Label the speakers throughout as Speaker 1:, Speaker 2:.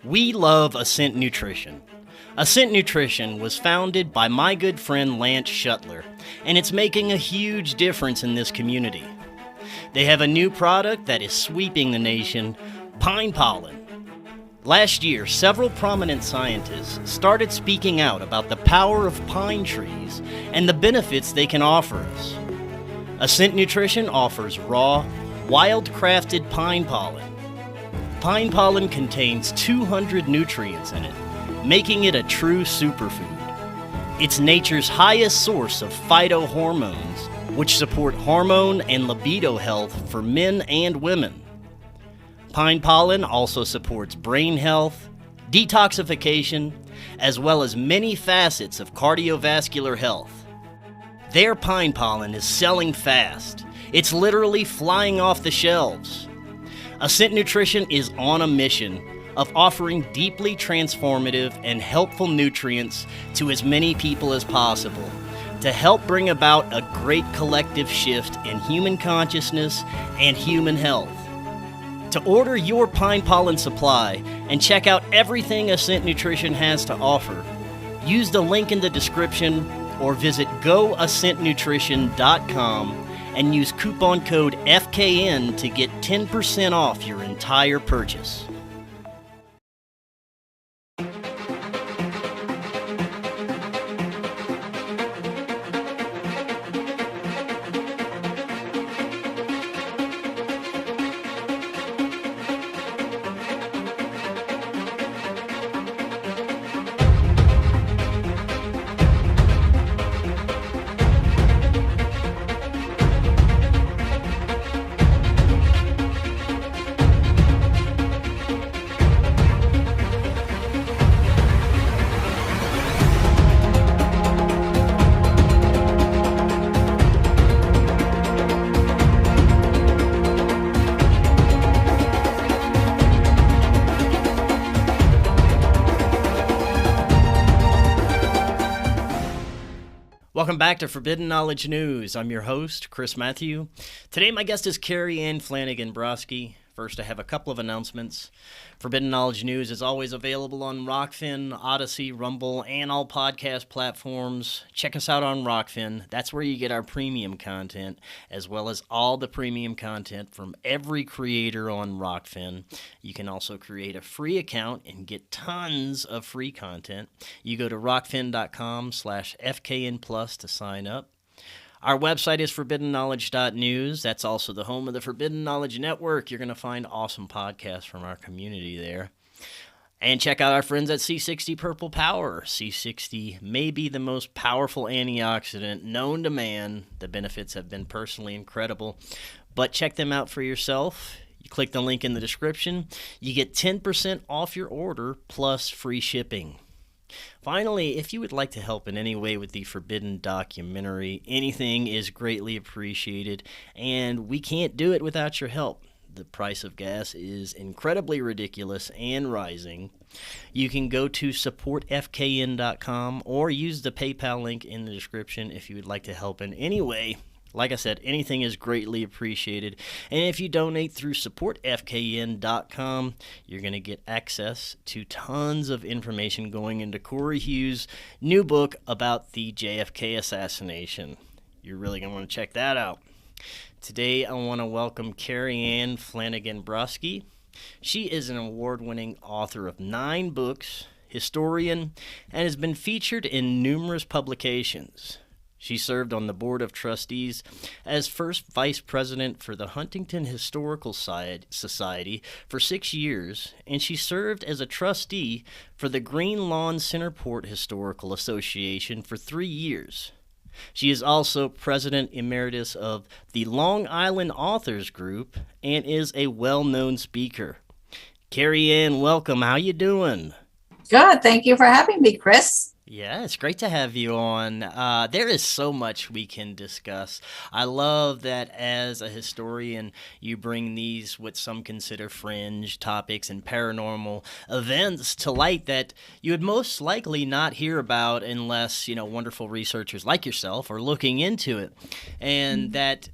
Speaker 1: We love Ascent Nutrition. Ascent Nutrition was founded by my good friend Lance Shuttler, and it's making a huge difference in this community. They have a new product that is sweeping the nation, pine pollen. Last year, several prominent scientists started speaking out about the power of pine trees and the benefits they can offer us. Ascent Nutrition offers raw, wild-crafted pine pollen. Pine pollen contains 200 nutrients in it, making it a true superfood. It's nature's highest source of phytohormones, which support hormone and libido health for men and women. Pine pollen also supports brain health, detoxification, as well as many facets of cardiovascular health. Their pine pollen is selling fast. It's literally flying off the shelves. Ascent Nutrition is on a mission of offering deeply transformative and helpful nutrients to as many people as possible to help bring about a great collective shift in human consciousness and human health. To order your pine pollen supply and check out everything Ascent Nutrition has to offer, use the link in the description or visit goascentnutrition.com and use coupon code FKN to get 10% off your entire purchase. Welcome back to Forbidden Knowledge News. I'm your host, Chris Matthew. Today my guest is Kerriann, Flanagan, Brosky. First, I have a couple of announcements. Forbidden Knowledge News is always available on Rokfin, Odysee, Rumble, and all podcast platforms. Check us out on Rokfin. That's where you get our premium content, as well as all the premium content from every creator on Rokfin. You can also create a free account and get tons of free content. You go to rokfin.com/FKN Plus to sign up. Our website is forbiddenknowledge.news. That's also the home of the Forbidden Knowledge Network. You're going to find awesome podcasts from our community there. And check out our friends at C60 Purple Power. C60 may be the most powerful antioxidant known to man. The benefits have been personally incredible. But check them out for yourself. You click the link in the description. You get 10% off your order plus free shipping. Finally, if you would like to help in any way with the Forbidden documentary, anything is greatly appreciated, and we can't do it without your help. The price of gas is incredibly ridiculous and rising. You can go to supportfkn.com or use the PayPal link in the description if you would like to help in any way. Like I said, anything is greatly appreciated. And if you donate through supportfkn.com, you're going to get access to tons of information going into Cory Hughes' new book about the JFK assassination. You're really going to want to check that out. Today, I want to welcome Kerriann Flanagan Brosky. She is an award-winning author of 9 books, historian, and has been featured in numerous publications. She served on the Board of Trustees as first vice president for the Huntington Historical Society for 6 years, and she served as a trustee for the Green Lawn Centerport Historical Association for 3 years. She is also president emeritus of the Long Island Authors Group and is a well-known speaker. Kerriann, welcome. How you doing?
Speaker 2: Good. Thank you for having me, Chris.
Speaker 1: Yeah, it's great to have you on. There is so much we can discuss. I love that as a historian, you bring these, what some consider fringe topics and paranormal events to light that you would most likely not hear about unless, wonderful researchers like yourself are looking into it. And that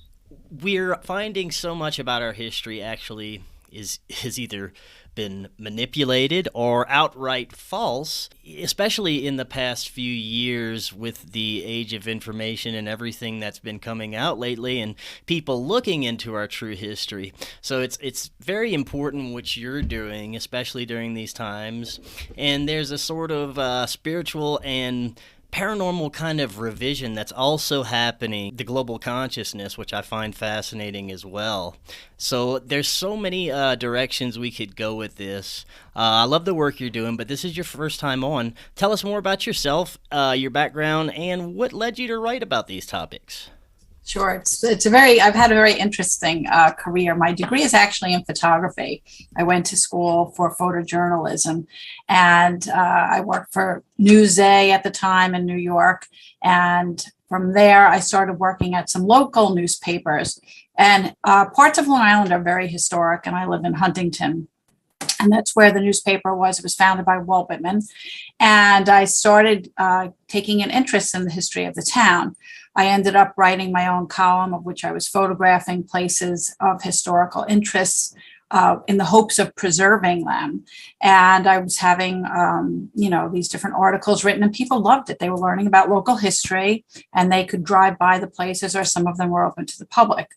Speaker 1: we're finding so much about our history actually is either been manipulated or outright false, especially in the past few years with the age of information and everything that's been coming out lately and people looking into our true history. So it's very important what you're doing, especially during these times. And there's a sort of spiritual and paranormal kind of revision that's also happening, the global consciousness, which I find fascinating as well. So there's so many directions we could go with this. I love the work you're doing, but this is your first time on. Tell us more about yourself, your background, and what led you to write about these topics.
Speaker 2: Sure. I've had a very interesting career. My degree is actually in photography. I went to school for photojournalism, and I worked for Newsday at the time in New York. And from there, I started working at some local newspapers. And parts of Long Island are very historic, and I live in Huntington. And that's where the newspaper was. It was founded by Walt Whitman. And I started taking an interest in the history of the town. I ended up writing my own column, of which I was photographing places of historical interests in the hopes of preserving them. And I was having, these different articles written, and people loved it. They were learning about local history, and they could drive by the places, or some of them were open to the public.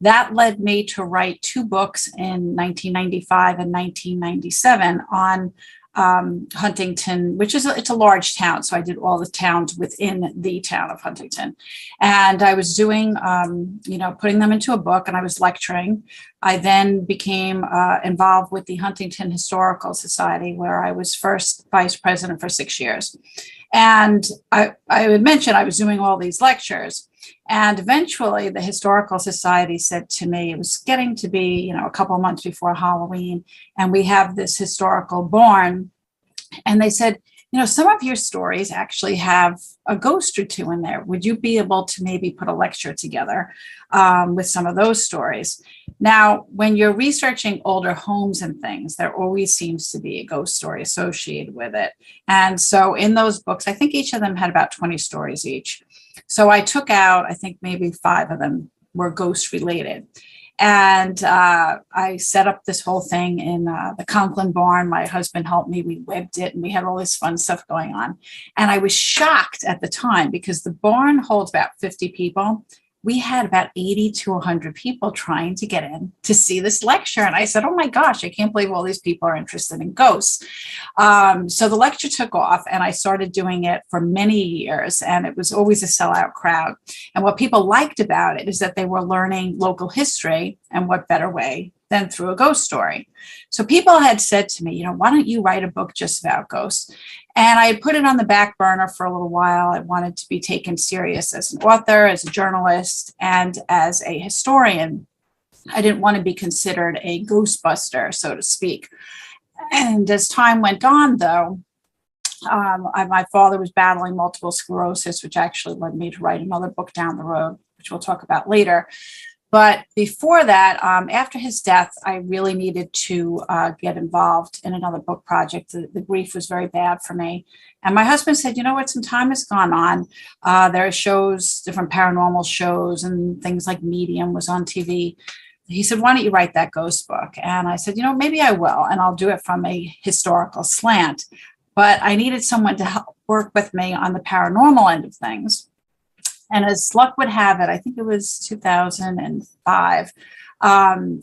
Speaker 2: That led me to write 2 books in 1995 and 1997 on Huntington, it's a large town. So I did all the towns within the town of Huntington. And I was doing, putting them into a book, and I was lecturing. I then became involved with the Huntington Historical Society, where I was first vice president for 6 years. And I would mention I was doing all these lectures. And eventually the Historical Society said to me, it was getting to be, a couple of months before Halloween, and we have this historical barn. And they said, some of your stories actually have a ghost or 2 in there. Would you be able to maybe put a lecture together with some of those stories? Now, when you're researching older homes and things, there always seems to be a ghost story associated with it. And so in those books, I think each of them had about 20 stories each. So I took out, I think maybe 5 of them were ghost related. And I set up this whole thing in the Conklin barn. My husband helped me. We webbed it, and we had all this fun stuff going on. And I was shocked at the time, because the barn holds about 50 people. We had about 80 to 100 people trying to get in to see this lecture. And I said, oh my gosh, I can't believe all these people are interested in ghosts. So the lecture took off, and I started doing it for many years, and it was always a sellout crowd. And what people liked about it is that they were learning local history, and what better way than through a ghost story. So people had said to me, why don't you write a book just about ghosts? And I had put it on the back burner for a little while. I wanted to be taken serious as an author, as a journalist, and as a historian. I didn't want to be considered a ghostbuster, so to speak. And as time went on, though, my father was battling multiple sclerosis, which actually led me to write another book down the road, which we'll talk about later. But before that, after his death, I really needed to get involved in another book project. The grief was very bad for me. And my husband said, some time has gone on. There are shows, different paranormal shows, and things like Medium was on TV. He said, why don't you write that ghost book? And I said, maybe I will, and I'll do it from a historical slant. But I needed someone to help work with me on the paranormal end of things. And as luck would have it, I think it was 2005,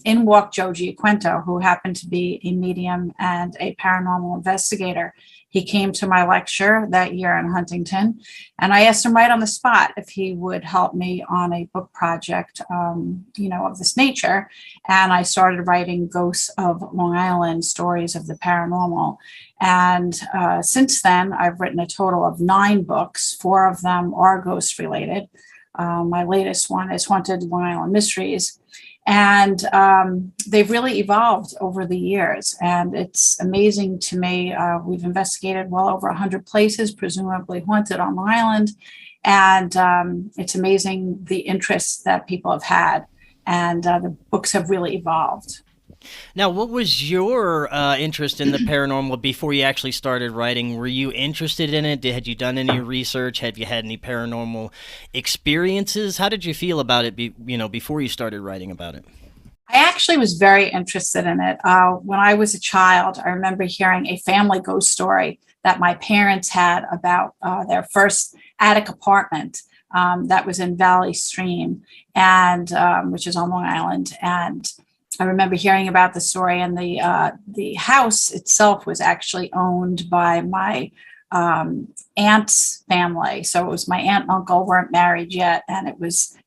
Speaker 2: in walked Joe Giaquinto, who happened to be a medium and a paranormal investigator. He came to my lecture that year in Huntington, and I asked him right on the spot if he would help me on a book project, of this nature. And I started writing Ghosts of Long Island, Stories of the Paranormal. And since then, I've written a total of 9 books. 4 of them are ghost related. My latest one is Haunted Long Island Mysteries. And they've really evolved over the years. And it's amazing to me. We've investigated well over 100 places, presumably haunted on Long Island. And it's amazing the interest that people have had. And the books have really evolved.
Speaker 1: Now, what was your interest in the paranormal before you actually started writing? Were you interested in it? Had you done any research? Have you had any paranormal experiences? How did you feel about it, before you started writing about it?
Speaker 2: I actually was very interested in it. When I was a child, I remember hearing a family ghost story that my parents had about their first attic apartment that was in Valley Stream, and which is on Long Island. And I remember hearing about the story, and the house itself was actually owned by my aunt's family. So it was my aunt and uncle weren't married yet, and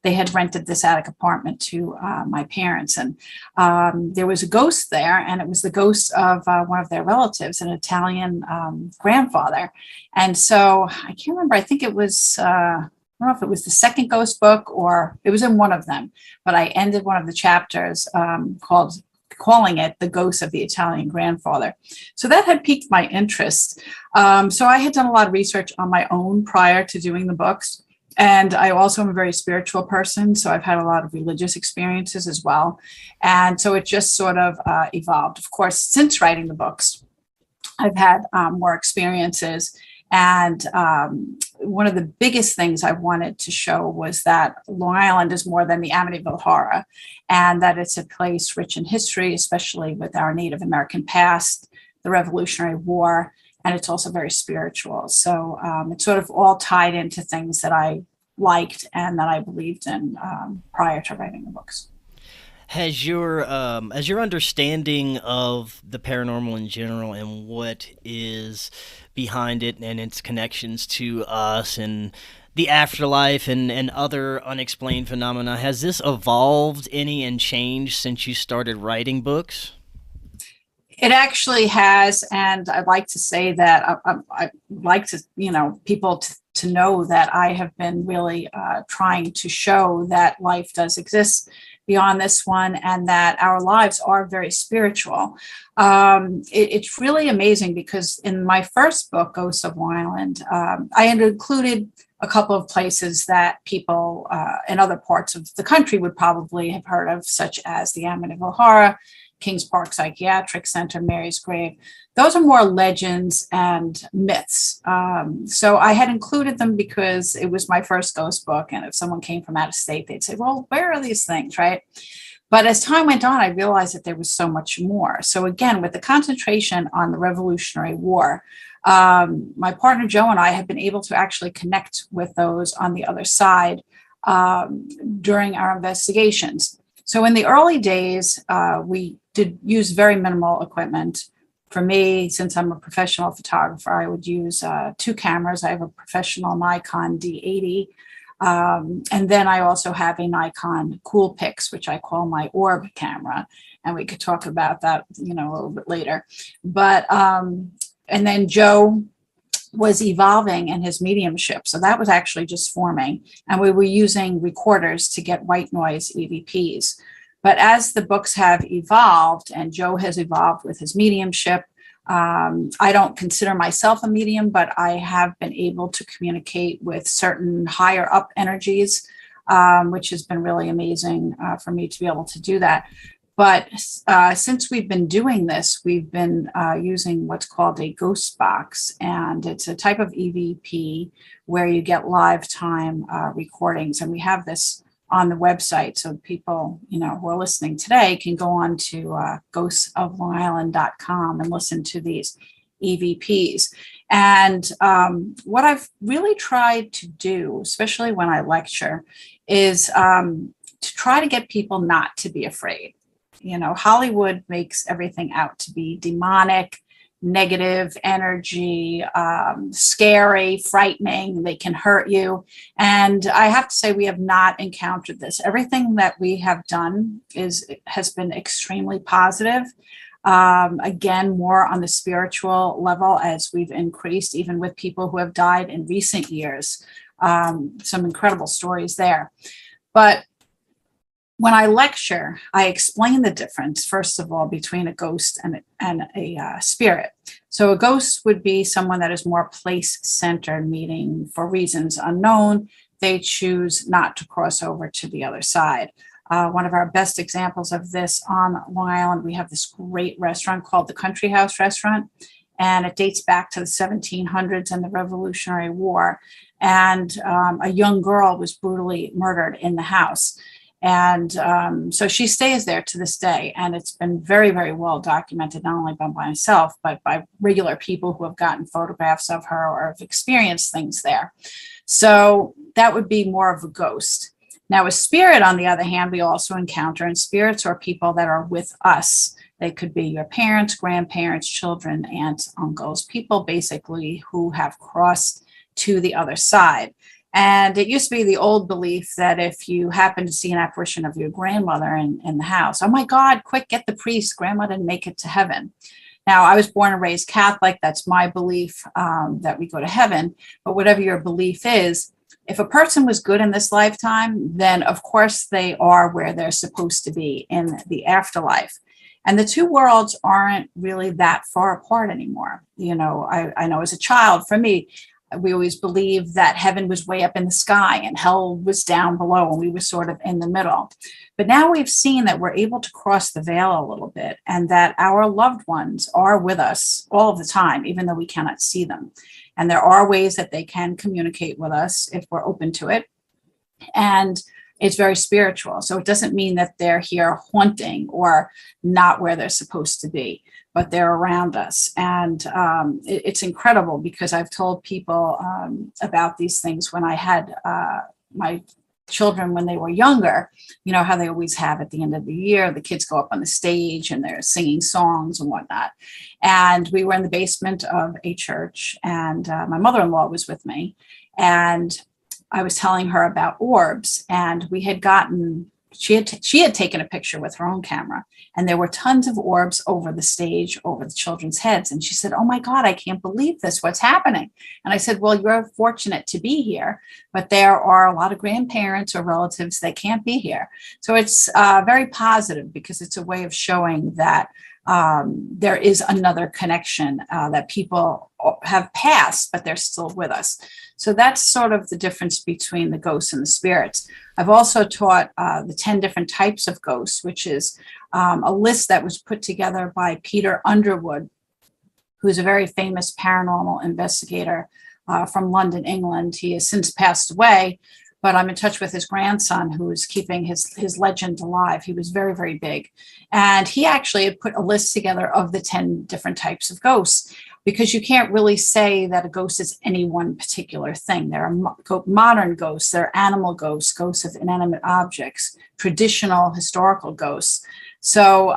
Speaker 2: they had rented this attic apartment to my parents, and there was a ghost there, and it was the ghost of one of their relatives, an Italian grandfather. And so I can't remember. I think it was. I don't know if it was the second ghost book or it was in one of them, but I ended one of the chapters calling it The Ghost of the Italian Grandfather. So that had piqued my interest. So I had done a lot of research on my own prior to doing the books. And I also am a very spiritual person. So I've had a lot of religious experiences as well. And so it just sort of evolved. Of course, since writing the books, I've had more experiences. And one of the biggest things I wanted to show was that Long Island is more than the Amityville horror, and that it's a place rich in history, especially with our Native American past, the Revolutionary War, and it's also very spiritual. So it's sort of all tied into things that I liked and that I believed in prior to writing the books.
Speaker 1: Has your understanding of the paranormal in general and what is behind it and its connections to us and the afterlife and other unexplained phenomena, has this evolved any and changed since you started writing books?
Speaker 2: It actually has, and I'd like to say that I like to, people to know that I have been really trying to show that life does exist beyond this one, and that our lives are very spiritual. It's really amazing because in my first book, Ghosts of Long Island, I had included a couple of places that people in other parts of the country would probably have heard of, such as the Amityville Horror, Kings Park Psychiatric Center, Mary's Grave. Those are more legends and myths. So I had included them because it was my first ghost book. And if someone came from out of state, they'd say, well, where are these things, right? But as time went on, I realized that there was so much more. So again, with the concentration on the Revolutionary War, my partner Joe and I have been able to actually connect with those on the other side during our investigations. So in the early days, we did use very minimal equipment. For me, since I'm a professional photographer, I would use 2 cameras. I have a professional Nikon D80. And then I also have a Nikon Coolpix, which I call my Orb camera. And we could talk about that, a little bit later. But, and then Joe was evolving in his mediumship. So that was actually just forming. And we were using recorders to get white noise EVPs. But as the books have evolved and Joe has evolved with his mediumship, I don't consider myself a medium, but I have been able to communicate with certain higher up energies, which has been really amazing for me to be able to do that. But since we've been doing this, we've been using what's called a ghost box, and it's a type of EVP where you get live time recordings. And we have this on the website, so people, who are listening today can go on to ghostsoflongisland.com and listen to these EVPs. And what I've really tried to do, especially when I lecture, is to try to get people not to be afraid. Hollywood makes everything out to be demonic, negative energy, scary, frightening. They can hurt you. And I have to say, we have not encountered this. Everything that we have done has been extremely positive. Again, more on the spiritual level as we've increased, even with people who have died in recent years. Some incredible stories there. But when I lecture, I explain the difference, first of all, between a ghost and a spirit. So a ghost would be someone that is more place-centered, meaning for reasons unknown, they choose not to cross over to the other side. One of our best examples of this on Long Island, we have this great restaurant called the Country House Restaurant, and it dates back to the 1700s and the Revolutionary War. And a young girl was brutally murdered in the house. And so she stays there to this day. And it's been very, very well documented, not only by myself, but by regular people who have gotten photographs of her or have experienced things there. So that would be more of a ghost. Now, a spirit, on the other hand, we also encounter, and spirits are people that are with us. They could be your parents, grandparents, children, aunts, uncles, people basically who have crossed to the other side. And it used to be the old belief that if you happen to see an apparition of your grandmother in the house, oh my God, quick, get the priest, grandma didn't make it to heaven. Now, I was born and raised Catholic. That's my belief, that we go to heaven. But whatever your belief is, if a person was good in this lifetime, then of course they are where they're supposed to be in the afterlife. And the two worlds aren't really that far apart anymore. You know, I know as a child, for me, we always believed that heaven was way up in the sky and hell was down below, and we were sort of in the middle. But now we've seen that we're able to cross the veil a little bit, and that our loved ones are with us all of the time, even though we cannot see them. And there are ways that they can communicate with us if we're open to it. And it's very spiritual. So it doesn't mean that they're here haunting or not where they're supposed to be, but they're around us. And it's incredible, because I've told people about these things when I had my children when they were younger, you know, how they always have at the end of the year, the kids go up on the stage and they're singing songs and whatnot. And we were in the basement of a church, and my mother-in-law was with me. And I was telling her about orbs, and we had gotten, she had taken a picture with her own camera, and there were tons of orbs over the stage, over the children's heads. And she said, oh my God, I can't believe this. What's happening? And I said, well, you're fortunate to be here, but there are a lot of grandparents or relatives that can't be here. So it's very positive, because it's a way of showing that there is another connection, that people have passed, but they're still with us. So that's sort of the difference between the ghosts and the spirits. I've also taught the 10 different types of ghosts, which is a list that was put together by Peter Underwood, who's a very famous paranormal investigator from London, England. He has since passed away, but I'm in touch with his grandson, who is keeping his legend alive. He was very, very big. And he actually had put a list together of the 10 different types of ghosts, because you can't really say that a ghost is any one particular thing. There are modern ghosts, there are animal ghosts, ghosts of inanimate objects, traditional historical ghosts. So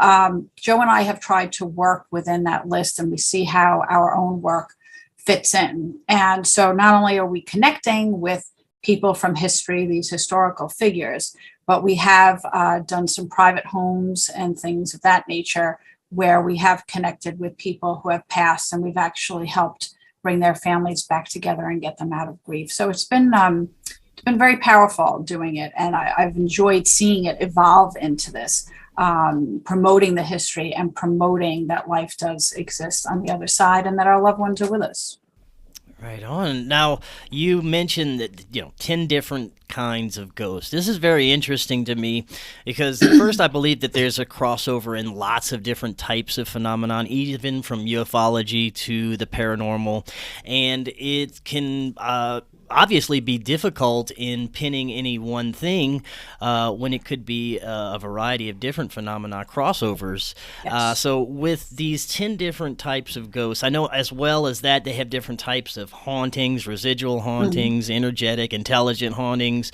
Speaker 2: Joe and I have tried to work within that list, and we see how our own work fits in. And so not only are we connecting with people from history, these historical figures, but we have done some private homes and things of that nature, where we have connected with people who have passed, and we've actually helped bring their families back together and get them out of grief. So it's been very powerful doing it, and I've enjoyed seeing it evolve into this, promoting the history and promoting that life does exist on the other side, and that our loved ones are with us.
Speaker 1: Right on. Now, you mentioned that, 10 different kinds of ghosts. This is very interesting to me, because first, I believe that there's a crossover in lots of different types of phenomenon, even from ufology to the paranormal, and it can obviously be difficult in pinning any one thing when it could be a variety of different phenomena crossovers.
Speaker 2: Yes.
Speaker 1: So with these 10 different types of ghosts, I know as well as that they have different types of hauntings, residual hauntings, energetic, intelligent hauntings,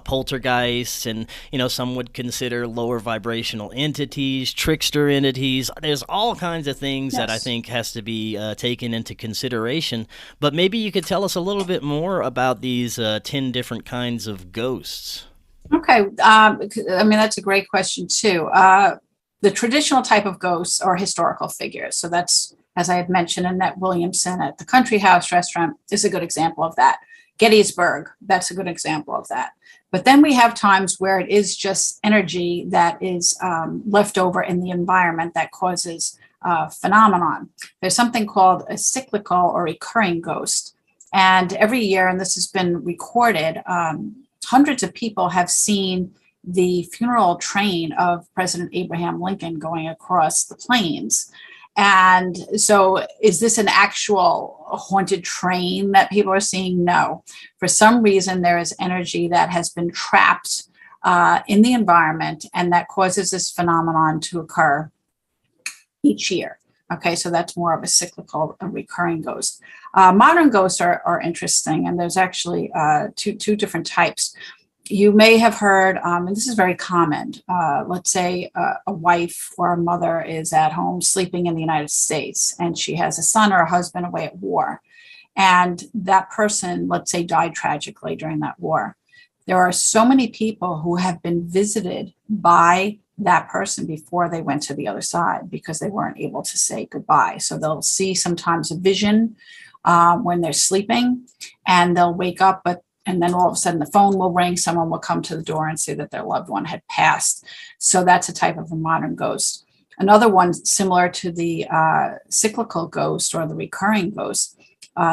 Speaker 1: poltergeists, and some would consider lower vibrational entities, trickster entities. There's all kinds of things that I think has to be taken into consideration. But maybe you could tell us a little bit more about these 10 different kinds of ghosts.
Speaker 2: Okay. That's a great question too. The traditional type of ghosts are historical figures. So that's, as I had mentioned, Annette Williamson at the Country House restaurant is a good example of that. Gettysburg, that's a good example of that. But then we have times where it is just energy that is left over in the environment that causes phenomenon. There's something called a cyclical or recurring ghost. And every year, and this has been recorded, hundreds of people have seen the funeral train of President Abraham Lincoln going across the plains. And so is this an actual haunted train that people are seeing? No. For some reason, there is energy that has been trapped in the environment, and that causes this phenomenon to occur each year. Okay, so that's more of a cyclical, a recurring ghost. Modern ghosts are interesting, and there's actually two different types. You may have heard, and this is very common, let's say a wife or a mother is at home sleeping in the United States, and she has a son or a husband away at war. And that person, let's say, died tragically during that war. There are so many people who have been visited by that person before they went to the other side because they weren't able to say goodbye. So they'll see sometimes a vision when they're sleeping, and they'll wake up, and then all of a sudden the phone will ring, someone will come to the door and say that their loved one had passed. So that's a type of a modern ghost. Another one similar to the cyclical ghost or the recurring ghost.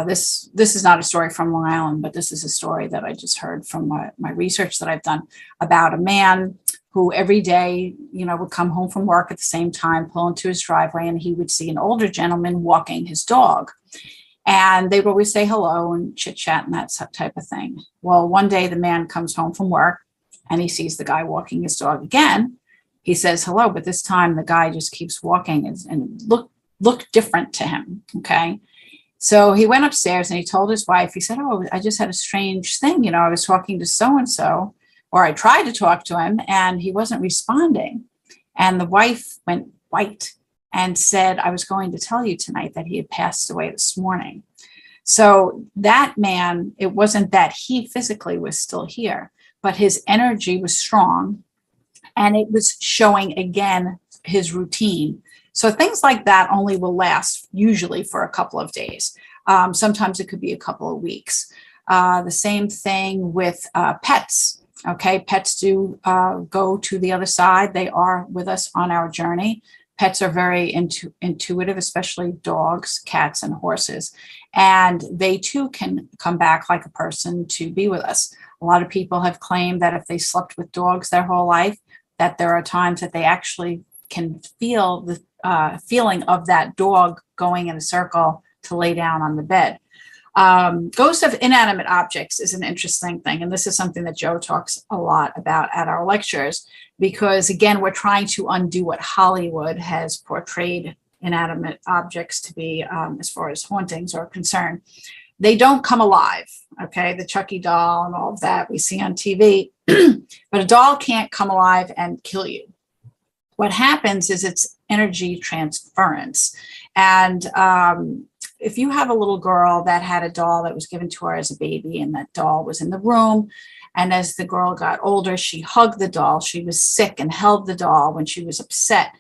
Speaker 2: This is not a story from Long Island, but this is a story that I just heard from my research that I've done about a man who every day, would come home from work at the same time, pull into his driveway, and he would see an older gentleman walking his dog. And they would always say hello and chit chat and that type of thing. Well, one day the man comes home from work and he sees the guy walking his dog again. He says hello, but this time the guy just keeps walking and look different to him. Okay. So he went upstairs and he told his wife, he said, "Oh, I just had a strange thing. I was talking to so-and-so, or I tried to talk to him and he wasn't responding." And the wife went white and said, "I was going to tell you tonight that he had passed away this morning." So that man, it wasn't that he physically was still here, but his energy was strong and it was showing again his routine. So things like that only will last usually for a couple of days. Sometimes it could be a couple of weeks. The same thing with pets. Okay, pets do go to the other side. They are with us on our journey. Pets are very intuitive, especially dogs, cats, and horses. And they too can come back like a person to be with us. A lot of people have claimed that if they slept with dogs their whole life, that there are times that they actually can feel the feeling of that dog going in a circle to lay down on the bed. Ghosts of inanimate objects is an interesting thing. And this is something that Joe talks a lot about at our lectures, because again, we're trying to undo what Hollywood has portrayed inanimate objects to be as far as hauntings are concerned. They don't come alive. Okay. The Chucky doll and all of that we see on TV, but a doll can't come alive and kill you. What happens is it's energy transference. And if you have a little girl that had a doll that was given to her as a baby, and that doll was in the room, and as the girl got older, she hugged the doll. She was sick and held the doll when she was upset,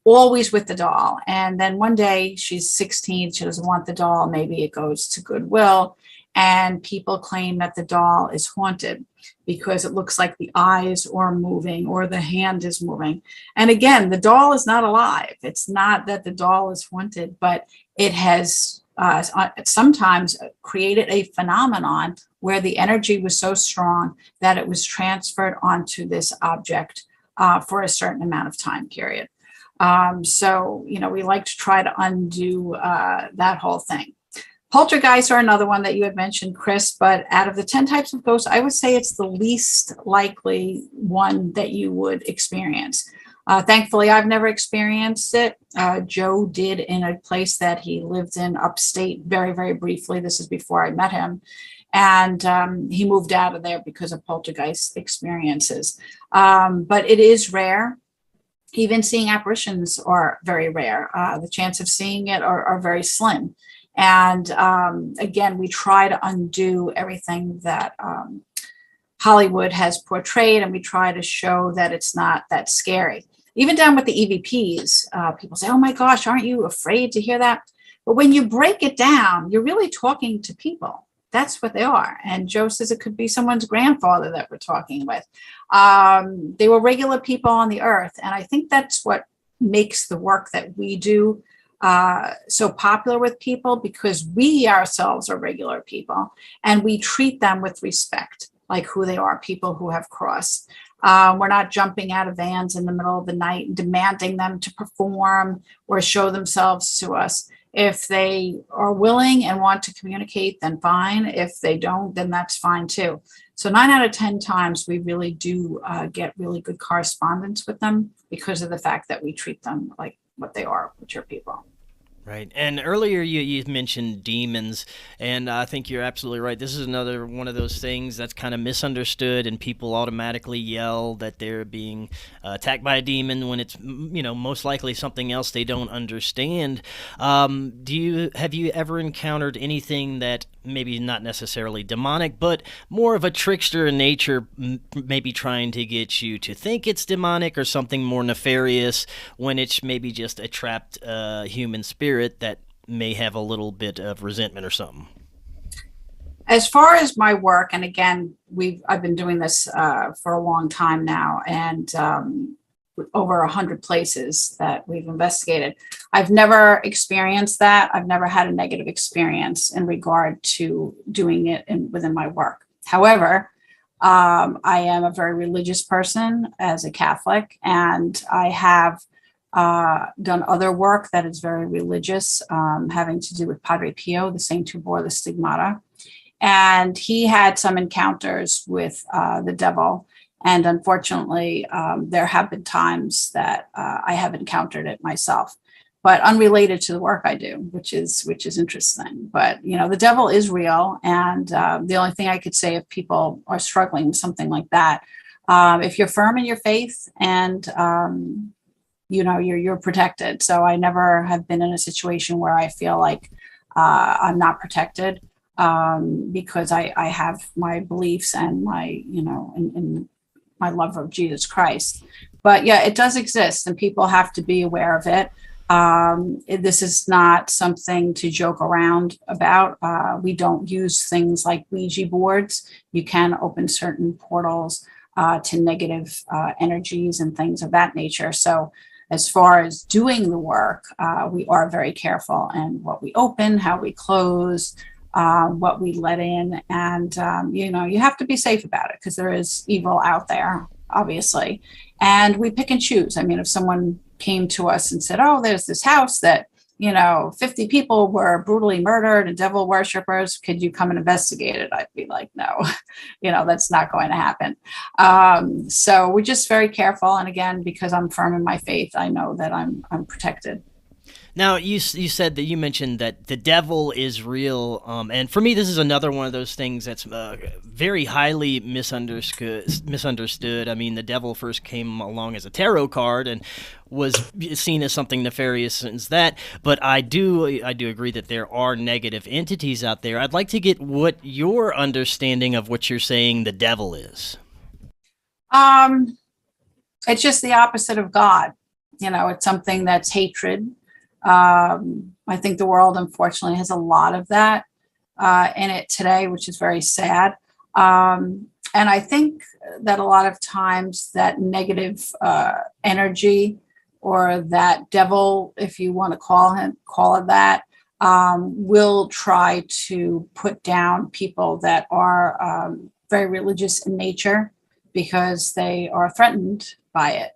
Speaker 2: always with the doll. And then one day she's 16, she doesn't want the doll. Maybe it goes to Goodwill, and people claim that the doll is haunted because it looks like the eyes are moving or the hand is moving. And again, the doll is not alive. It's not that the doll is haunted, but it has sometimes created a phenomenon where the energy was so strong that it was transferred onto this object for a certain amount of time period. So, we like to try to undo that whole thing. Poltergeists are another one that you had mentioned, Chris, but out of the 10 types of ghosts, I would say it's the least likely one that you would experience. Thankfully, I've never experienced it. Joe did in a place that he lived in upstate very, very briefly. This is before I met him. And he moved out of there because of poltergeist experiences. But it is rare. Even seeing apparitions are very rare. The chance of seeing it are very slim. And again, we try to undo everything that Hollywood has portrayed, and we try to show that it's not that scary. Even down with the EVPs, people say, "Oh my gosh, aren't you afraid to hear that?" But when you break it down, you're really talking to people. That's what they are. And Joe says it could be someone's grandfather that we're talking with. They were regular people on the earth. And I think that's what makes the work that we do so popular with people, because we ourselves are regular people and we treat them with respect, like who they are, people who have crossed. We're not jumping out of vans in the middle of the night and demanding them to perform or show themselves to us. If they are willing and want to communicate, then fine. If they don't, then that's fine too. So 9 out of 10 times, we really do get really good correspondence with them because of the fact that we treat them like what they are, which are people.
Speaker 1: Right. And earlier you mentioned demons, and I think you're absolutely right. This is another one of those things that's kind of misunderstood, and people automatically yell that they're being attacked by a demon when it's, most likely something else they don't understand. Have you ever encountered anything that maybe not necessarily demonic, but more of a trickster in nature, maybe trying to get you to think it's demonic or something more nefarious when it's maybe just a trapped human spirit that may have a little bit of resentment or something?
Speaker 2: As far as my work, and again, I've been doing this for a long time now, and over 100 places that we've investigated. I've never experienced that. I've never had a negative experience in regard to doing it within my work. However, I am a very religious person as a Catholic, and I have done other work that is very religious, having to do with Padre Pio, the saint who bore the stigmata. And he had some encounters with the devil. And unfortunately, there have been times that I have encountered it myself, but unrelated to the work I do, which is interesting. But, the devil is real. And the only thing I could say, if people are struggling with something like that, if you're firm in your faith and, you're protected. So I never have been in a situation where I feel like I'm not protected, because I have my beliefs and my, in my love of Jesus Christ. But yeah, it does exist, and people have to be aware of it. This is not something to joke around about. We don't use things like Ouija boards. You can open certain portals to negative energies and things of that nature. So as far as doing the work, we are very careful in what we open, how we close, what we let in. And, you have to be safe about it because there is evil out there, obviously. And we pick and choose. I mean, if someone came to us and said, oh, there's this house that, 50 people were brutally murdered and devil worshippers, could you come and investigate it? I'd be like, no, that's not going to happen. So we're just very careful. And again, because I'm firm in my faith, I know that I'm protected.
Speaker 1: Now, you said that you mentioned that the devil is real, and for me, this is another one of those things that's very highly misunderstood. I mean, the devil first came along as a tarot card and was seen as something nefarious since that. But I do agree that there are negative entities out there. I'd like to get what your understanding of what you're saying the devil is.
Speaker 2: It's just the opposite of God. It's something that's hatred. I think the world, unfortunately, has a lot of that in it today, which is very sad. And I think that a lot of times that negative energy, or that devil, if you want to call it that, will try to put down people that are very religious in nature because they are threatened by it.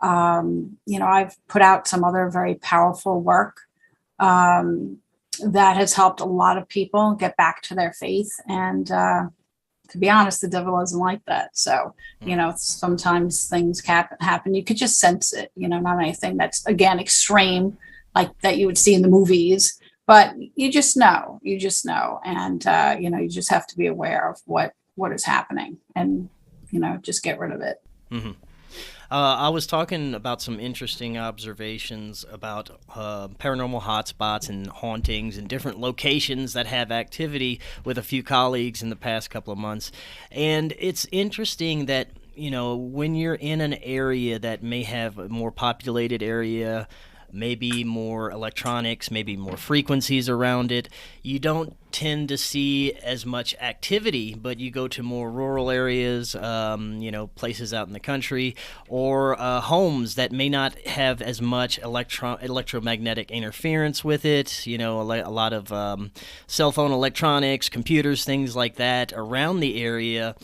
Speaker 2: I've put out some other very powerful work that has helped a lot of people get back to their faith. And to be honest, the devil isn't like that. So, sometimes things happen. You could just sense it, not anything that's, again, extreme, like that you would see in the movies, but you just know. And, you just have to be aware of what is happening and, just get rid of it.
Speaker 1: Mm-hmm. I was talking about some interesting observations about paranormal hotspots and hauntings and different locations that have activity with a few colleagues in the past couple of months. And it's interesting that, when you're in an area that may have a more populated area, maybe more electronics, maybe more frequencies around it, you don't tend to see as much activity. But you go to more rural areas, places out in the country, or homes that may not have as much electromagnetic interference with it, a lot of cell phone electronics, computers, things like that around the area.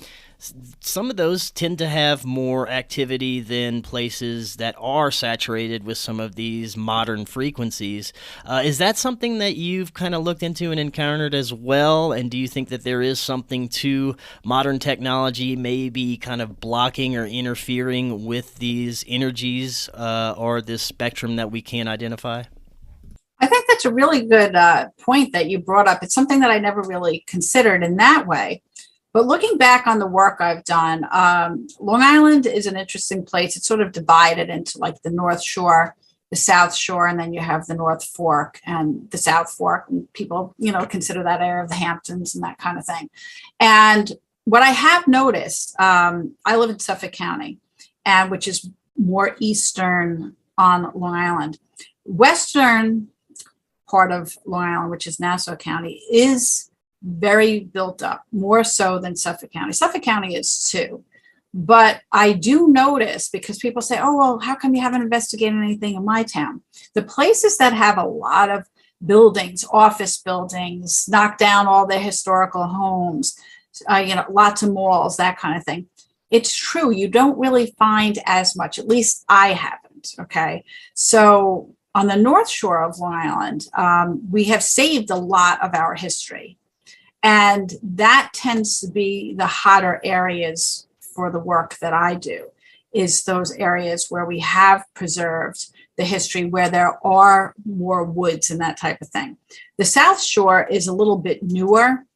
Speaker 1: Some of those tend to have more activity than places that are saturated with some of these modern frequencies. Is that something that you've kind of looked into and encountered as well? And do you think that there is something to modern technology maybe kind of blocking or interfering with these energies or this spectrum that we can't identify?
Speaker 2: I think that's a really good point that you brought up. It's something that I never really considered in that way. But looking back on the work I've done, Long Island is an interesting place. It's sort of divided into like the North Shore, the South Shore, and then you have the North Fork and the South Fork. And people, consider that area of the Hamptons and that kind of thing. And what I have noticed, I live in Suffolk County, and which is more eastern on Long Island. Western part of Long Island, which is Nassau County, is very built up, more so than Suffolk County. Suffolk County is too. But I do notice, because people say, oh, well, how come you haven't investigated anything in my town? The places that have a lot of buildings, office buildings, knock down all their historical homes, lots of malls, that kind of thing. It's true. You don't really find as much, at least I haven't. Okay. So on the North Shore of Long Island, we have saved a lot of our history. And that tends to be the hotter areas for the work that I do, is those areas where we have preserved the history, where there are more woods and that type of thing. The South Shore is a little bit newer.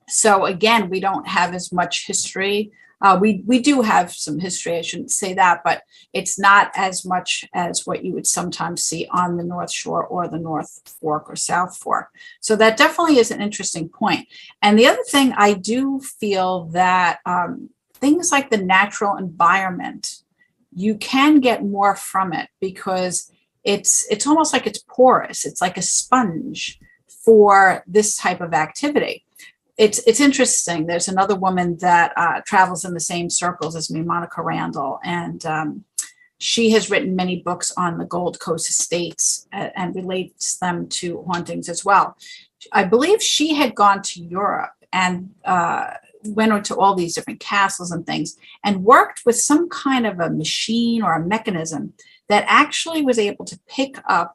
Speaker 2: So again, we don't have as much history. We do have some history, I shouldn't say that, but it's not as much as what you would sometimes see on the North Shore or the North Fork or South Fork. So that definitely is an interesting point. And the other thing, I do feel that things like the natural environment, you can get more from it, because it's almost like it's porous. It's like a sponge for this type of activity. It's interesting. There's another woman that travels in the same circles as me, Monica Randall, and she has written many books on the Gold Coast estates and relates them to hauntings as well. I believe she had gone to Europe and went into all these different castles and things and worked with some kind of a machine or a mechanism that actually was able to pick up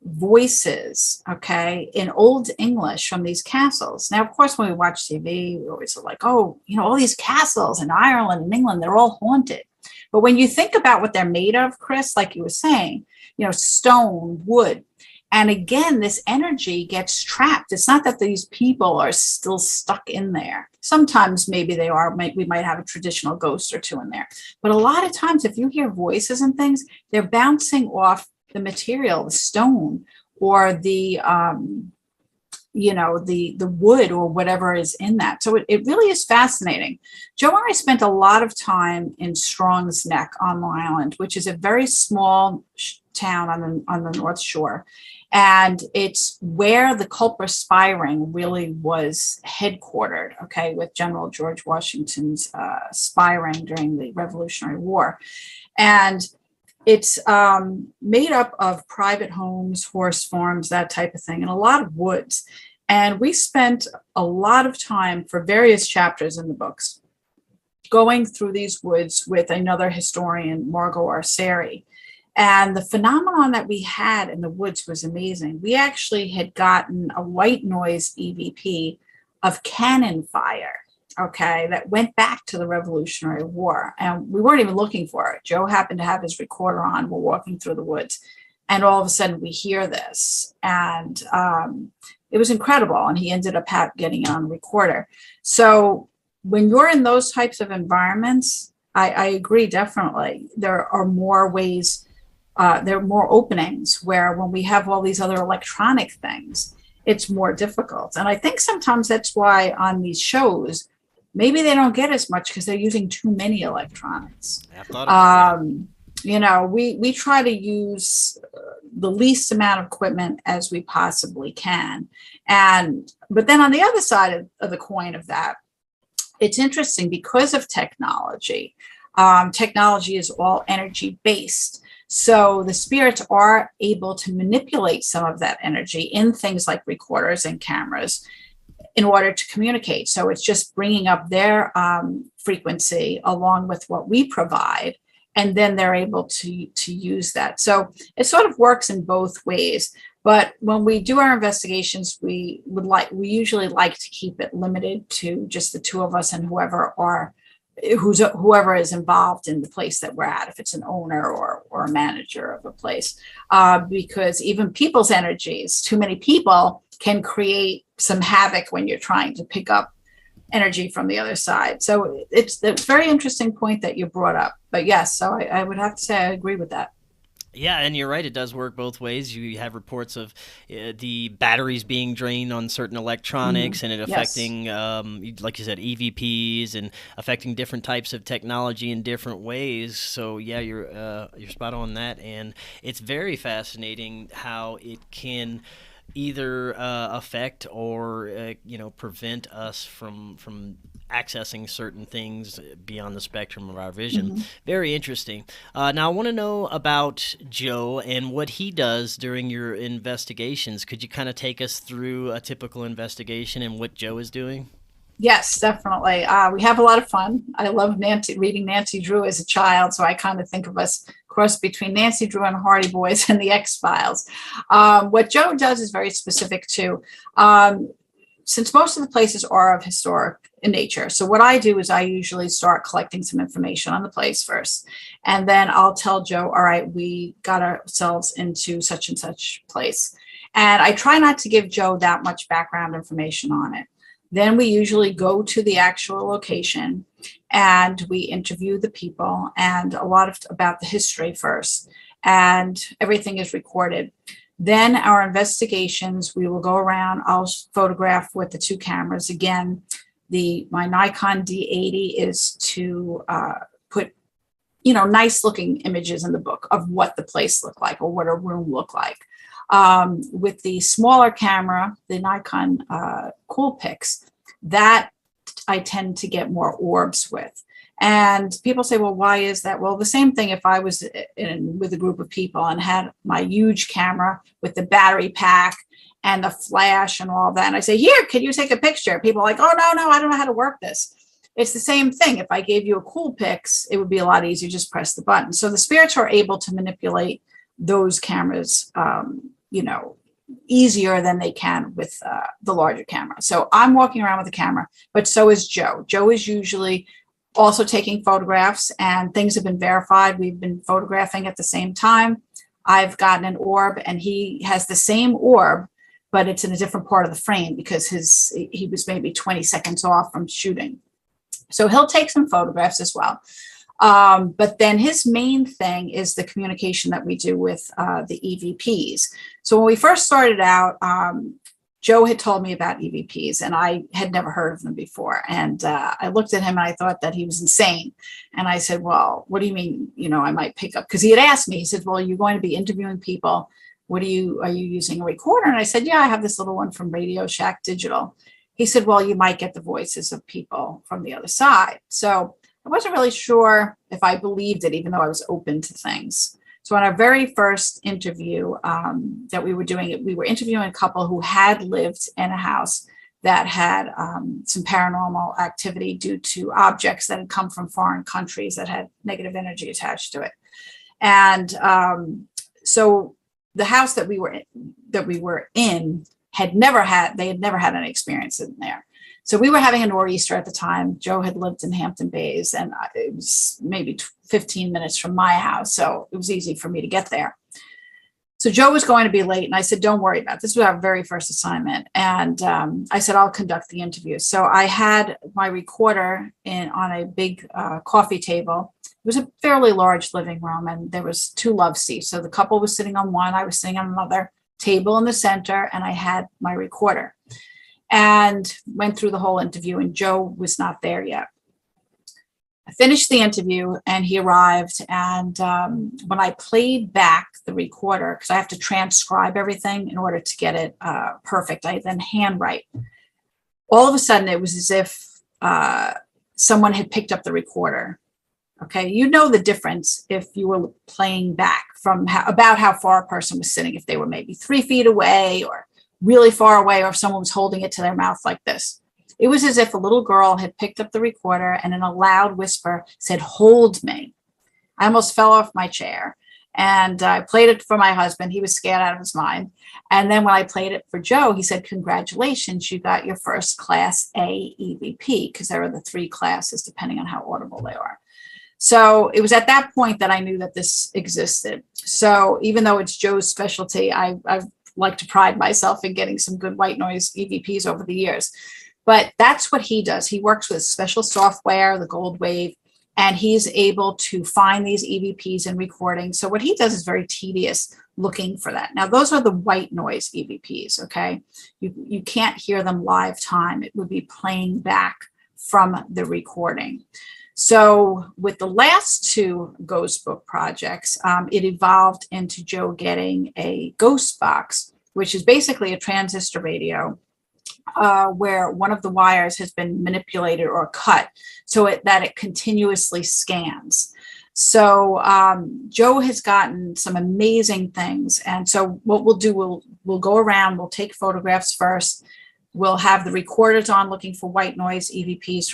Speaker 2: voices, okay, in Old English from these castles. Now, of course, when we watch TV, we always are like, oh, all these castles in Ireland and England, they're all haunted. But when you think about what they're made of, Chris, like you were saying, stone, wood, and again, this energy gets trapped. It's not that these people are still stuck in there. Sometimes maybe they are. We might have a traditional ghost or two in there. But a lot of times, if you hear voices and things, they're bouncing off the material, the stone, or the wood, or whatever is in that. So it really is fascinating. Joe and I spent a lot of time in Strong's Neck on Long Island, which is a very small town on the North Shore. And it's where the Culper Spy Ring really was headquartered, okay, with General George Washington's spy ring during the Revolutionary War. And it's made up of private homes, horse farms, that type of thing, and a lot of woods. And we spent a lot of time for various chapters in the books going through these woods with another historian, Margot Arceri. And the phenomenon that we had in the woods was amazing. We actually had gotten a white noise EVP of cannon fire, okay, that went back to the Revolutionary War. And we weren't even looking for it. Joe happened to have his recorder on. We're walking through the woods. And all of a sudden we hear this. And it was incredible. And he ended up getting it on the recorder. So when you're in those types of environments, I agree, definitely. There are more ways, there are more openings, where when we have all these other electronic things, it's more difficult. And I think sometimes that's why on these shows, maybe they don't get as much, because they're using too many electronics. We try to use the least amount of equipment as we possibly can. But then on the other side of the coin of that, it's interesting because of technology. Technology is all energy based. So the spirits are able to manipulate some of that energy in things like recorders and cameras. in order to communicate. So it's just bringing up their frequency along with what we provide, and then they're able to use that. So it sort of works in both ways. But when we do our investigations, we usually like to keep it limited to just the two of us and whoever is involved in the place that we're at, if it's an owner or a manager of a place, because even people's energies, too many people can create some havoc when you're trying to pick up energy from the other side. So it's a very interesting point that you brought up. But yes, so I would have to say I agree with that.
Speaker 1: Yeah, and you're right. It does work both ways. You have reports of the batteries being drained on certain electronics, and it affecting, like you said, EVPs, and affecting different types of technology in different ways. So yeah, you're spot on that, and it's very fascinating how it can either affect or prevent us from accessing certain things beyond the spectrum of our vision. Very interesting. Now I want to know about Joe and what he does during your investigations. Could you kind of take us through a typical investigation and what Joe is doing?
Speaker 2: Yes, definitely. We have a lot of fun. I love reading Nancy Drew as a child, so I kind of think of us cross between Nancy Drew and Hardy Boys and the X-Files. What Joe does is very specific too. Since most of the places are of historic in nature, so what I do is I usually start collecting some information on the place first, and then I'll tell Joe, all right, we got ourselves into such and such place. And I try not to give Joe that much background information on it. Then we usually go to the actual location and we interview the people and a lot about the history first, and everything is recorded. Then our investigations, we will go around. I'll photograph with the two cameras. Again, my Nikon D80 is to put, nice looking images in the book of what the place looked like or what a room looked like. With the smaller camera, the Nikon Coolpix, that I tend to get more orbs with. And people say, well, why is that? Well, the same thing if I was with a group of people and had my huge camera with the battery pack and the flash and all that. And I say, here, can you take a picture? People are like, oh, no, I don't know how to work this. It's the same thing. If I gave you a Coolpix, it would be a lot easier. Just press the button. So the spirits are able to manipulate those cameras, easier than they can with the larger camera. So I'm walking around with a camera, but so is Joe. Joe is usually also taking photographs, and things have been verified. We've been photographing at the same time. I've gotten an orb and he has the same orb, but it's in a different part of the frame because he was maybe 20 seconds off from shooting. So he'll take some photographs as well. But then his main thing is the communication that we do with the EVPs. So when we first started out, Joe had told me about EVPs and I had never heard of them before. And I looked at him and I thought that he was insane. And I said, well, what do you mean, I might pick up? Because he had asked me, he said, well, you're going to be interviewing people. Are you using a recorder? And I said, yeah, I have this little one from Radio Shack Digital. He said, well, you might get the voices of people from the other side. So I wasn't really sure if I believed it, even though I was open to things. So on our very first interview that we were doing, we were interviewing a couple who had lived in a house that had some paranormal activity due to objects that had come from foreign countries that had negative energy attached to it. And so the house that we were in had never had any experience in there. So we were having a nor'easter at the time. Joe had lived in Hampton Bays, and it was maybe 15 minutes from my house. So it was easy for me to get there. So Joe was going to be late, and I said, don't worry about it. This was our very first assignment. And I said, I'll conduct the interview. So I had my recorder on a big coffee table. It was a fairly large living room, and there was two love seats. So the couple was sitting on one, I was sitting on another table in the center, and I had my recorder. And went through the whole interview, and Joe was not there yet. I finished the interview and he arrived. And when I played back the recorder, because I have to transcribe everything in order to get it perfect, I then handwrite. All of a sudden, it was as if someone had picked up the recorder. Okay, you know the difference if you were playing back from about how far a person was sitting, if they were maybe 3 feet away or really far away, or if someone was holding it to their mouth like this. It was as if a little girl had picked up the recorder and in a loud whisper said, "Hold me." I almost fell off my chair. And I played it for my husband. He was scared out of his mind. And then when I played it for Joe, he said, "Congratulations, you got your first Class A EVP," because there are the 3 classes depending on how audible they are. So it was at that point that I knew that this existed. So even though it's Joe's specialty, I've like to pride myself in getting some good white noise EVPs over the years. But that's what he does. He works with special software, the Gold Wave, and he's able to find these EVPs and recordings. So what he does is very tedious looking for that. Now, those are the white noise EVPs, okay? You can't hear them live time. It would be playing back from the recording. So with the last 2 ghost book projects, it evolved into Joe getting a ghost box, which is basically a transistor radio where one of the wires has been manipulated or cut so that it continuously scans. So Joe has gotten some amazing things. And so what we'll do, we'll go around, we'll take photographs first. We'll have the recorders on looking for white noise EVPs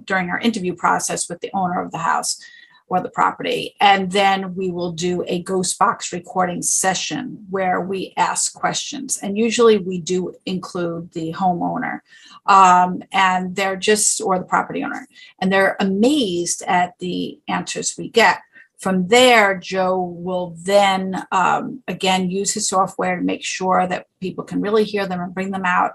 Speaker 2: during our interview process with the owner of the house or the property. And then we will do a ghost box recording session where we ask questions. And usually we do include the homeowner and they're or the property owner, and they're amazed at the answers we get. From there, Joe will then, again, use his software to make sure that people can really hear them and bring them out.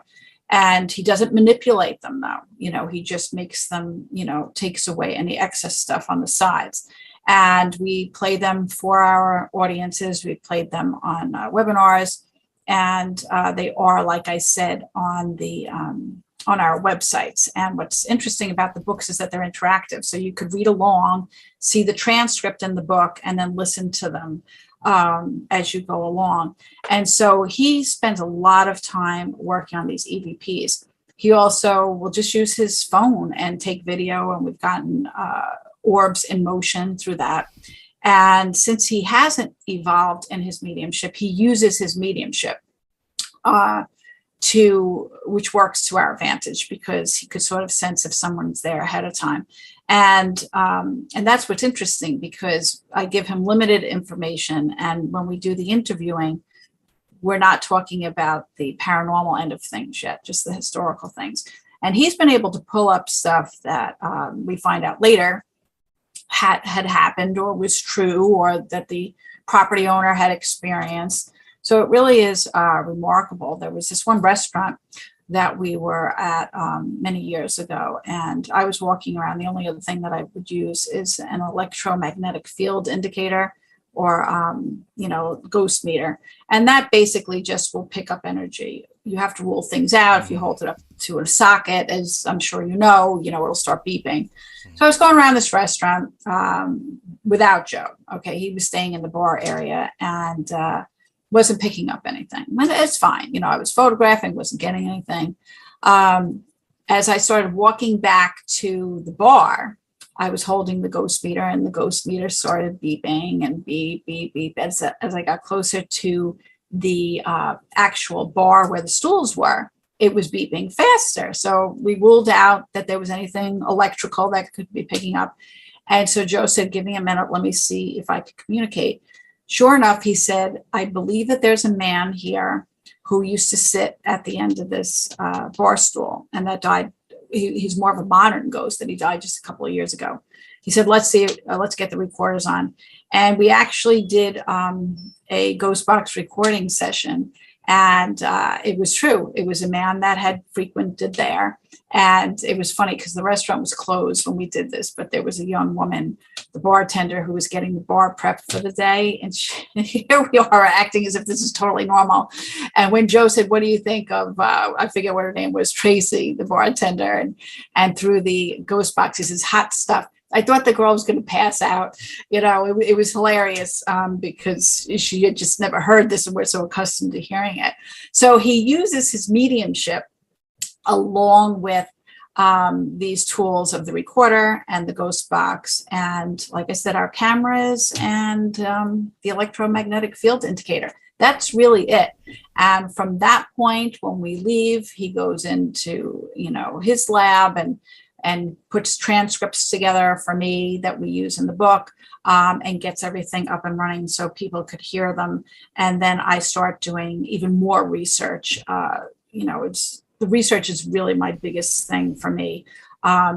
Speaker 2: And he doesn't manipulate them, though. He just makes them, takes away any excess stuff on the sides. And we play them for our audiences. We played them on webinars. And they are, like I said, on our websites. And what's interesting about the books is that they're interactive. So you could read along, see the transcript in the book, and then listen to them as you go along. And so he spends a lot of time working on these EVPs. He also will just use his phone and take video, and we've gotten Orbs in motion through that. And since he hasn't evolved in his mediumship, he uses his mediumship which works to our advantage, because he could sort of sense if someone's there ahead of time. And that's what's interesting, because I give him limited information. And when we do the interviewing, we're not talking about the paranormal end of things yet, just the historical things. And he's been able to pull up stuff that we find out later had happened or was true, or that the property owner had experienced. So it really is remarkable. There was this one restaurant that we were at many years ago, and I was walking around. The only other thing that I would use is an electromagnetic field indicator, or ghost meter, and that basically just will pick up energy. You have to rule things out. If you hold it up to a socket, as I'm sure it'll start beeping. So I was going around this restaurant without Joe. Okay, he was staying in the bar area and wasn't picking up anything. It's fine. I was photographing, wasn't getting anything. As I started walking back to the bar, I was holding the ghost meter, and the ghost meter started beeping and beep, beep, beep. As I got closer to the actual bar where the stools were, it was beeping faster. So we ruled out that there was anything electrical that could be picking up. And so Joe said, "Give me a minute. Let me see if I could communicate." Sure enough, he said, "I believe that there's a man here who used to sit at the end of this bar stool, and that died. He's more of a modern ghost, that he died just a couple of years ago." He said, "Let's see, let's get the recorders on." And we actually did a ghost box recording session. And it was true. It was a man that had frequented there. And it was funny because the restaurant was closed when we did this, but there was a young woman, the bartender, who was getting the bar prepped for the day. And here we are acting as if this is totally normal. And when Joe said, "What do you think of," I forget what her name was, Tracy, the bartender, and through the ghost box, he says, "Hot stuff." I thought the girl was going to pass out. It was hilarious because she had just never heard this, and we're so accustomed to hearing it. So he uses his mediumship along with these tools of the recorder and the ghost box. And like I said, our cameras and the electromagnetic field indicator. That's really it. And from that point, when we leave, he goes into, his lab and puts transcripts together for me that we use in the book, and gets everything up and running so people could hear them. And then I start doing even more research. The research is really my biggest thing for me,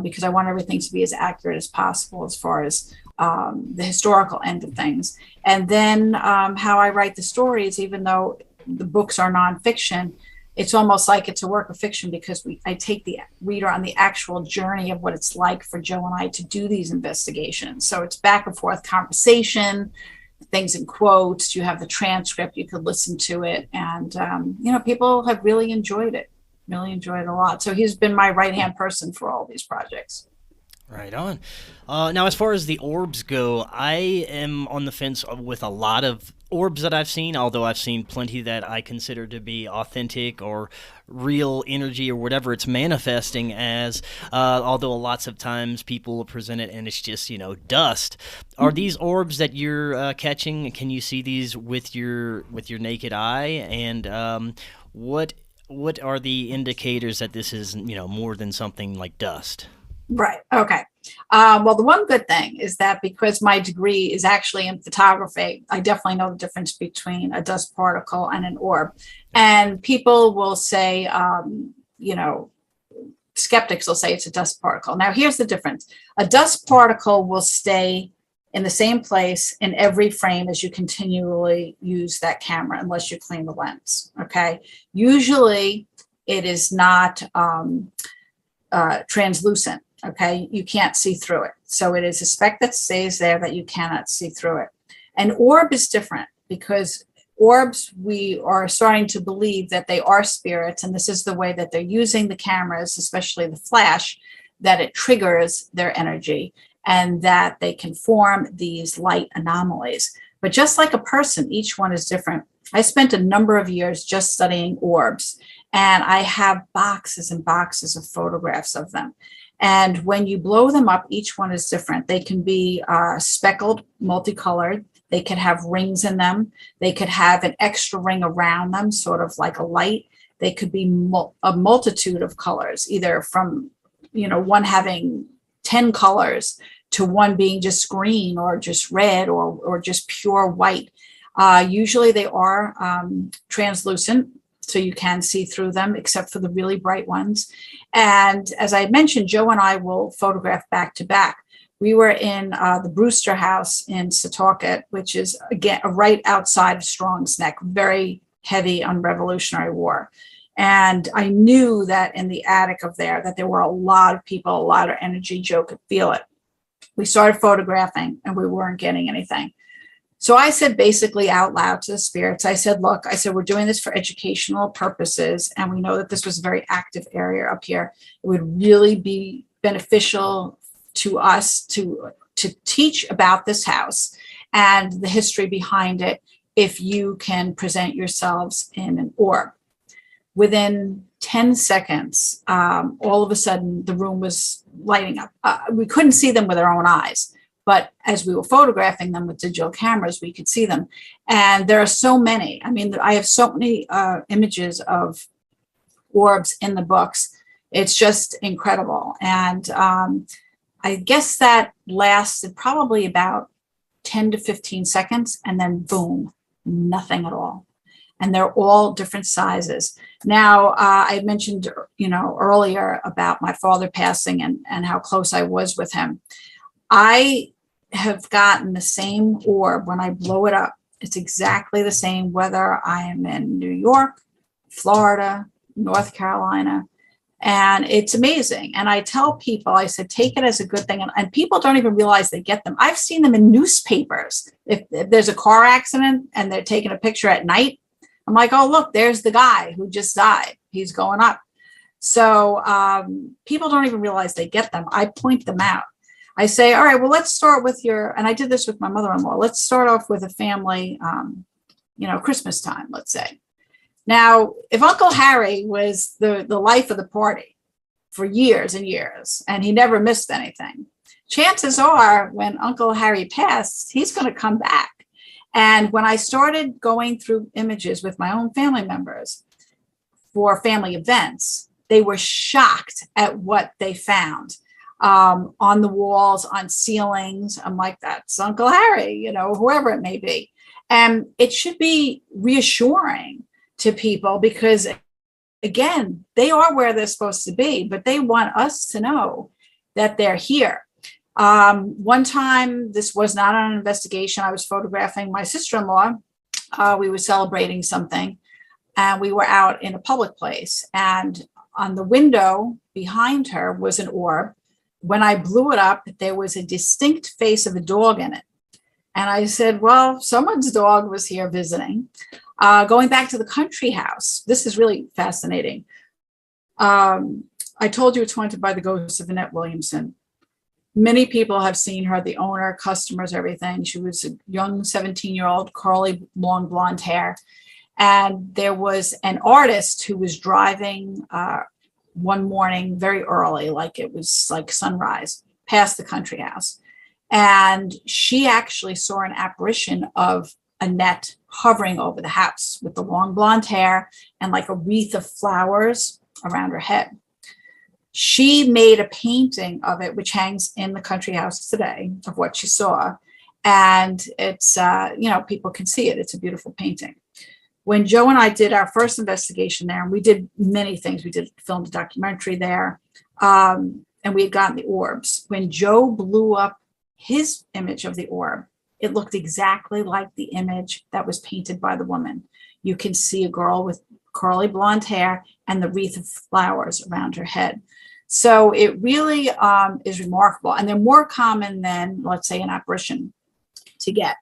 Speaker 2: because I want everything to be as accurate as possible as far as the historical end of things. And then how I write the stories, even though the books are nonfiction, it's almost like it's a work of fiction, because I take the reader on the actual journey of what it's like for Joe and I to do these investigations. So it's back and forth conversation, things in quotes, you have the transcript, you could listen to it. And, people have really enjoyed it a lot. So he's been my right-hand person for all these projects.
Speaker 1: Right on. Now, as far as the orbs go, I am on the fence with a lot of orbs that I've seen, although I've seen plenty that I consider to be authentic or real energy or whatever it's manifesting as, although lots of times people will present it and it's just, dust. Are these orbs that you're catching, can you see these with your naked eye? And what are the indicators that this is, more than something like dust?
Speaker 2: Right. Okay. Well, the one good thing is that because my degree is actually in photography, I definitely know the difference between a dust particle and an orb. And people will say, skeptics will say it's a dust particle. Now, here's the difference. A dust particle will stay in the same place in every frame as you continually use that camera, unless you clean the lens. Okay. Usually it is not translucent. Okay, you can't see through it. So it is a speck that stays there that you cannot see through it. An orb is different, because orbs, we are starting to believe that they are spirits, and this is the way that they're using the cameras, especially the flash, that it triggers their energy and that they can form these light anomalies. But just like a person, each one is different. I spent a number of years just studying orbs, and I have boxes and boxes of photographs of them. And when you blow them up, each one is different. They can be speckled, multicolored. They could have rings in them. They could have an extra ring around them, sort of like a light. They could be a multitude of colors, either from, one having 10 colors to one being just green or just red or just pure white. Usually they are translucent, so you can see through them, except for the really bright ones. And as I mentioned, Joe and I will photograph back to back. We were in the Brewster House in Setauket, which is, again, right outside of Strong's Neck, very heavy on Revolutionary War. And I knew that in the attic of there, that there were a lot of people, a lot of energy. Joe could feel it. We started photographing and we weren't getting anything. So I said basically out loud to the spirits, I said, look, we're doing this for educational purposes. And we know that this was a very active area up here. It would really be beneficial to us to teach about this house and the history behind it if you can present yourselves in an orb. Within 10 seconds, all of a sudden, the room was lighting up. We couldn't see them with our own eyes. But as we were photographing them with digital cameras, we could see them. And there are so many. I mean, I have so many images of orbs in the books. It's just incredible. And I guess that lasted probably about 10 to 15 seconds. And then boom, nothing at all. And they're all different sizes. Now, I mentioned, earlier about my father passing and how close I was with him. I have gotten the same orb when I blow it up. It's exactly the same whether I am in New York, Florida, North Carolina, and it's amazing. And I tell people, I said, take it as a good thing. And people don't even realize they get them. I've seen them in newspapers. If there's a car accident and they're taking a picture at night, I'm like, oh, look, there's the guy who just died. He's going up. So people don't even realize they get them. I point them out. I say, all right, well, let's start with and I did this with my mother-in-law. Let's start off with a family, Christmas time, let's say. Now, if Uncle Harry was the life of the party for years and years, and he never missed anything, chances are when Uncle Harry passed, he's going to come back. And when I started going through images with my own family members for family events, they were shocked at what they found on the walls, on ceilings. I'm like, that's Uncle Harry, you know, whoever it may be. And it should be reassuring to people because, again, they are where they're supposed to be, but they want us to know that they're here. One time, this was not an investigation. I was photographing my sister-in-law. We were celebrating something, and we were out in a public place. And on the window behind her was an orb. When I blew it up, there was a distinct face of a dog in it. And I said, well, someone's dog was here visiting. Going back to the country house, this is really fascinating. I told you it's haunted by the ghost of Annette Williamson. Many people have seen her, the owner, customers, everything. She was a young 17-year-old, curly, long blonde hair. And there was an artist who was driving one morning very early, like it was like sunrise, past the country house. And she actually saw an apparition of Annette hovering over the house with the long blonde hair and like a wreath of flowers around her head. She made a painting of it, which hangs in the country house today, of what she saw. And it's, people can see it. It's a beautiful painting. When Joe and I did our first investigation there, and we did many things, we filmed a documentary there, and we had gotten the orbs. When Joe blew up his image of the orb, it looked exactly like the image that was painted by the woman. You can see a girl with curly blonde hair and the wreath of flowers around her head. So it really is remarkable. And they're more common than, let's say, an apparition to get.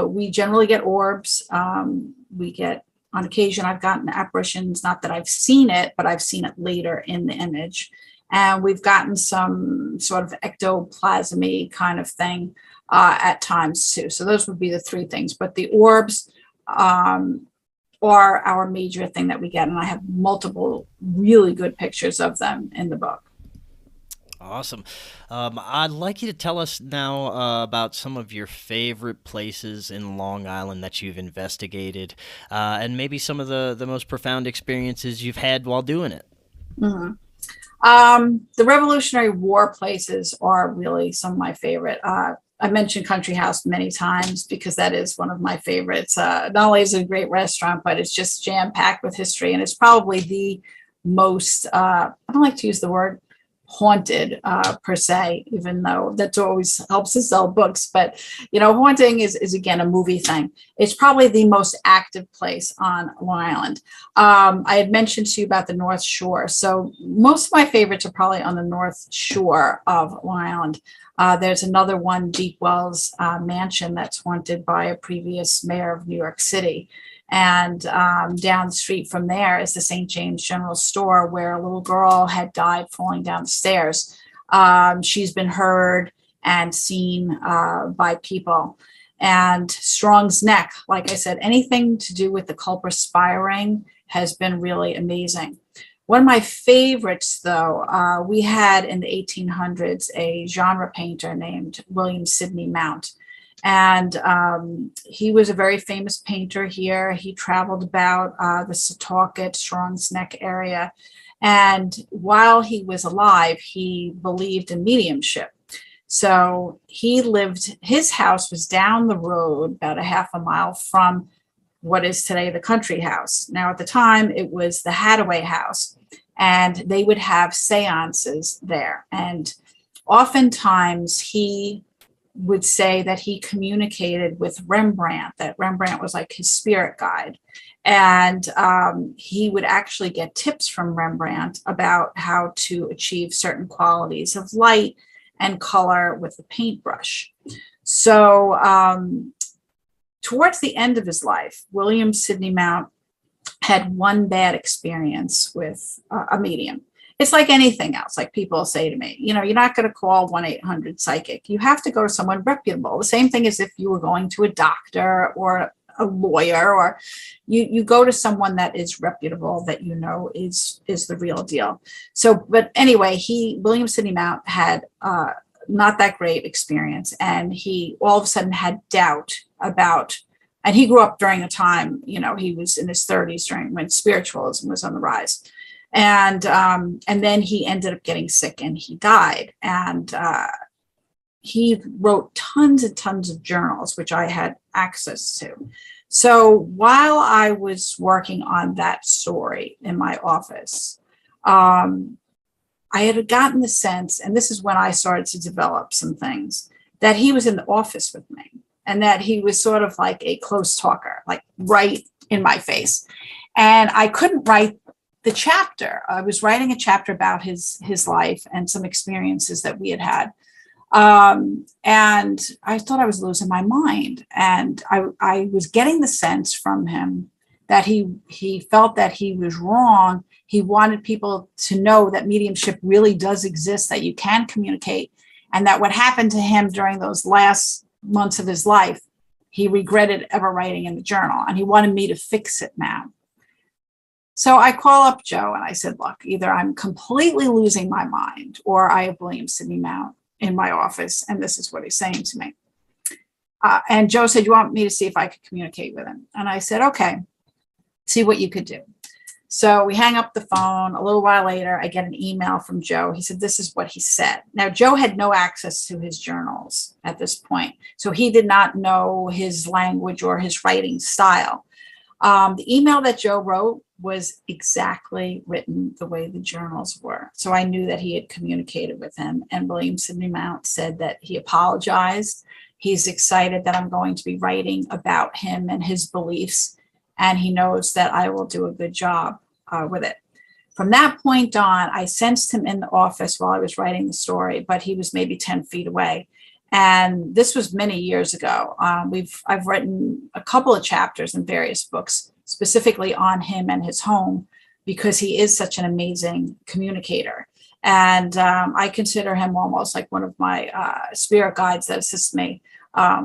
Speaker 2: We generally get orbs. We get, on occasion, I've gotten apparitions, not that I've seen it, but I've seen it later in the image. And we've gotten some sort of ectoplasmy kind of thing at times too. So those would be the three things. But the orbs are our major thing that we get. And I have multiple really good pictures of them in the book.
Speaker 1: Awesome. I'd like you to tell us now about some of your favorite places in Long Island that you've investigated, and maybe some of the most profound experiences you've had while doing it.
Speaker 2: Mm-hmm. The Revolutionary War places are really some of my favorite. I mentioned Country House many times because that is one of my favorites. Not only is it a great restaurant, but it's just jam-packed with history. And it's probably the most, I don't like to use the word haunted per se, even though that always helps to sell books. But, haunting is again, a movie thing. It's probably the most active place on Long Island. I had mentioned to you about the North Shore. So most of my favorites are probably on the North Shore of Long Island. There's another one, Deep Wells Mansion, that's haunted by a previous mayor of New York City. And down the street from there is the St. James General Store, where a little girl had died falling down the stairs. She's been heard and seen by people. And Strong's Neck, like I said, anything to do with the culprit spiring has been really amazing. One of my favorites, though, we had in the 1800s a genre painter named William Sidney Mount. And he was a very famous painter here. He traveled about the Setauket, Strong's Neck area. And while he was alive, he believed in mediumship. So his house was down the road about a half a mile from what is today the country house. Now, at the time, it was the Hathaway House, and they would have seances there. And oftentimes he would say that he communicated with Rembrandt, that Rembrandt was like his spirit guide. And he would actually get tips from Rembrandt about how to achieve certain qualities of light and color with the paintbrush. So towards the end of his life, William Sidney Mount had one bad experience with a medium. It's like anything else. Like people say to me, you're not going to call 1-800-psychic. You have to go to someone reputable. The same thing as if you were going to a doctor or a lawyer, or you go to someone that is reputable, that is the real deal. So, but anyway, William Sidney Mount had not that great experience, and he all of a sudden had doubt about, and he grew up during a time, he was in his 30s during when spiritualism was on the rise. And then he ended up getting sick and he died. And he wrote tons and tons of journals, which I had access to. So while I was working on that story in my office, I had gotten the sense, and this is when I started to develop some things, that he was in the office with me and that he was sort of like a close talker, like right in my face. And I couldn't write the chapter. I was writing a chapter about his life and some experiences that we had had. And I thought I was losing my mind. And I was getting the sense from him that he felt that he was wrong. He wanted people to know that mediumship really does exist, that you can communicate, and that what happened to him during those last months of his life, he regretted ever writing in the journal, and he wanted me to fix it now. So I call up Joe and I said, look, either I'm completely losing my mind or I have William Sidney Mount in my office, and this is what he's saying to me. And Joe said, you want me to see if I could communicate with him? And I said, okay, see what you could do. So we hang up the phone. A little while later, I get an email from Joe. He said, this is what he said. Now, Joe had no access to his journals at this point, so he did not know his language or his writing style. The email that Joe wrote was exactly written the way the journals were. So I knew that he had communicated with him. And William Sidney Mount said that he apologized. He's excited that I'm going to be writing about him and his beliefs. And he knows that I will do a good job with it. From that point on, I sensed him in the office while I was writing the story, but he was maybe 10 feet away. And this was many years ago. I've written a couple of chapters in various books specifically on him and his home because he is such an amazing communicator. And I consider him almost like one of my spirit guides that assist me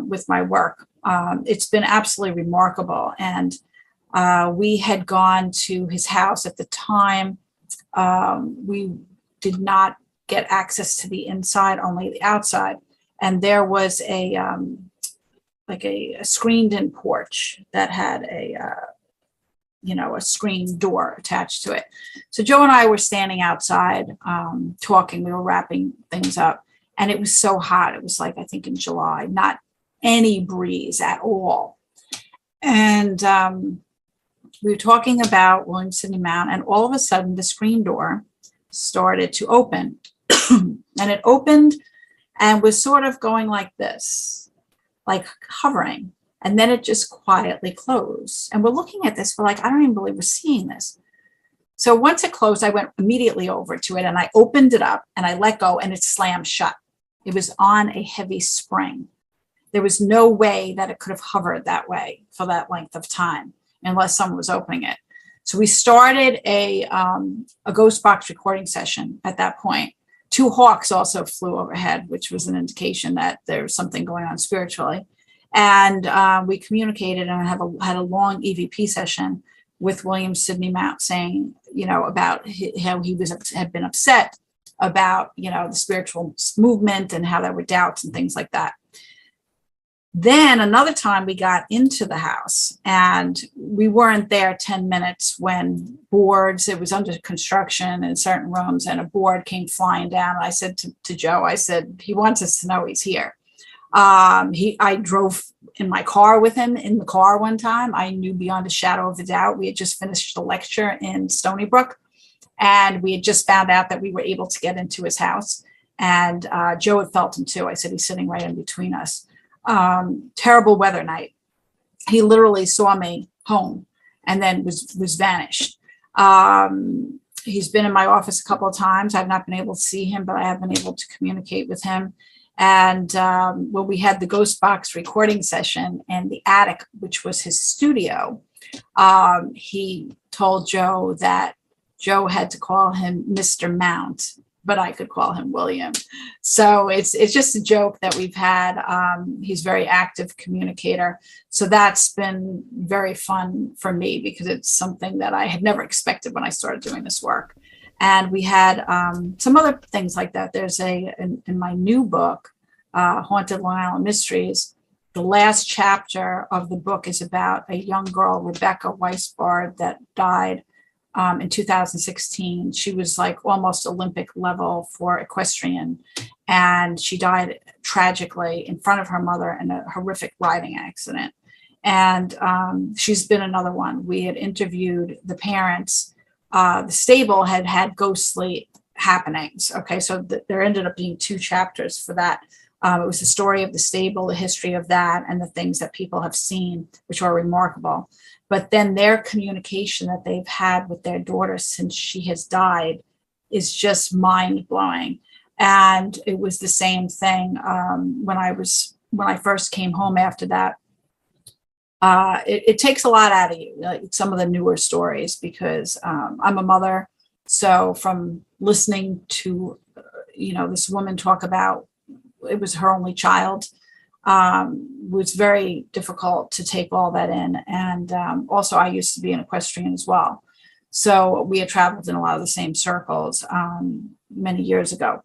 Speaker 2: with my work. It's been absolutely remarkable. And we had gone to his house at the time. We did not get access to the inside, only the outside. And there was a screened-in porch that had a screen door attached to it. So Joe and I were standing outside talking. We were wrapping things up, and it was so hot. It was like, I think in July, not any breeze at all. And we were talking about William Sidney Mount, and all of a sudden the screen door started to open. And it opened and was sort of going like this, like hovering. And then it just quietly closed. And we're looking at this, we're like, I don't even believe we're seeing this. So once it closed, I went immediately over to it and I opened it up and I let go and it slammed shut. It was on a heavy spring. There was no way that it could have hovered that way for that length of time unless someone was opening it. So we started a ghost box recording session at that point. 2 hawks also flew overhead, which was an indication that there was something going on spiritually. And we communicated and had a long EVP session with William Sidney Mount saying, about how he had been upset about, the spiritual movement and how there were doubts and things like that. Then another time we got into the house and we weren't there 10 minutes when it was under construction in certain rooms and a board came flying down. And I said to Joe, I said, he wants us to know he's here. I drove in my car with him in the car one time. I knew beyond a shadow of a doubt. We had just finished a lecture in Stony Brook and we had just found out that we were able to get into his house. And Joe had felt him too. I said, he's sitting right in between us. Terrible weather night. He literally saw me home and then was vanished. He's been in my office a couple of times. I've not been able to see him, but I have been able to communicate with him. And when we had the ghost box recording session in the attic, which was his studio, he told Joe that Joe had to call him Mr. Mount, but I could call him William. So it's just a joke that we've had. He's a very active communicator. So that's been very fun for me because it's something that I had never expected when I started doing this work. And we had some other things like that. There's in my new book, Haunted Long Island Mysteries, the last chapter of the book is about a young girl, Rebecca Weisbard, that died in 2016. She was like almost Olympic level for equestrian, and she died tragically in front of her mother in a horrific riding accident. And she's been another one. We had interviewed the parents. The stable had had ghostly happenings. Okay, so there ended up being 2 chapters for that. It was the story of the stable, the history of that, and the things that people have seen, which are remarkable. But then their communication that they've had with their daughter since she has died is just mind-blowing. And it was the same thing when I first came home after that. It takes a lot out of you, like some of the newer stories, because I'm a mother. So from listening to, this woman talk about it was her only child, was very difficult to take all that in. And also I used to be an equestrian as well. So we had traveled in a lot of the same circles many years ago.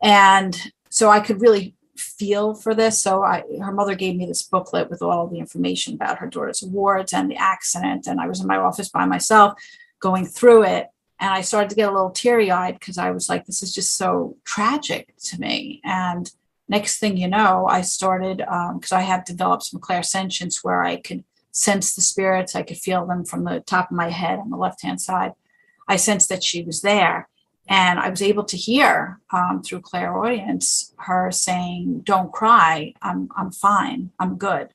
Speaker 2: And so I could really feel for this. So her mother gave me this booklet with all the information about her daughter's awards and the accident. And I was in my office by myself going through it. And I started to get a little teary-eyed because I was like, this is just so tragic to me. And next thing you know, I started, because I have developed some clairsentience where I could sense the spirits. I could feel them from the top of my head on the left-hand side. I sensed that she was there. And I was able to hear through clairaudience her saying, don't cry, I'm fine, I'm good.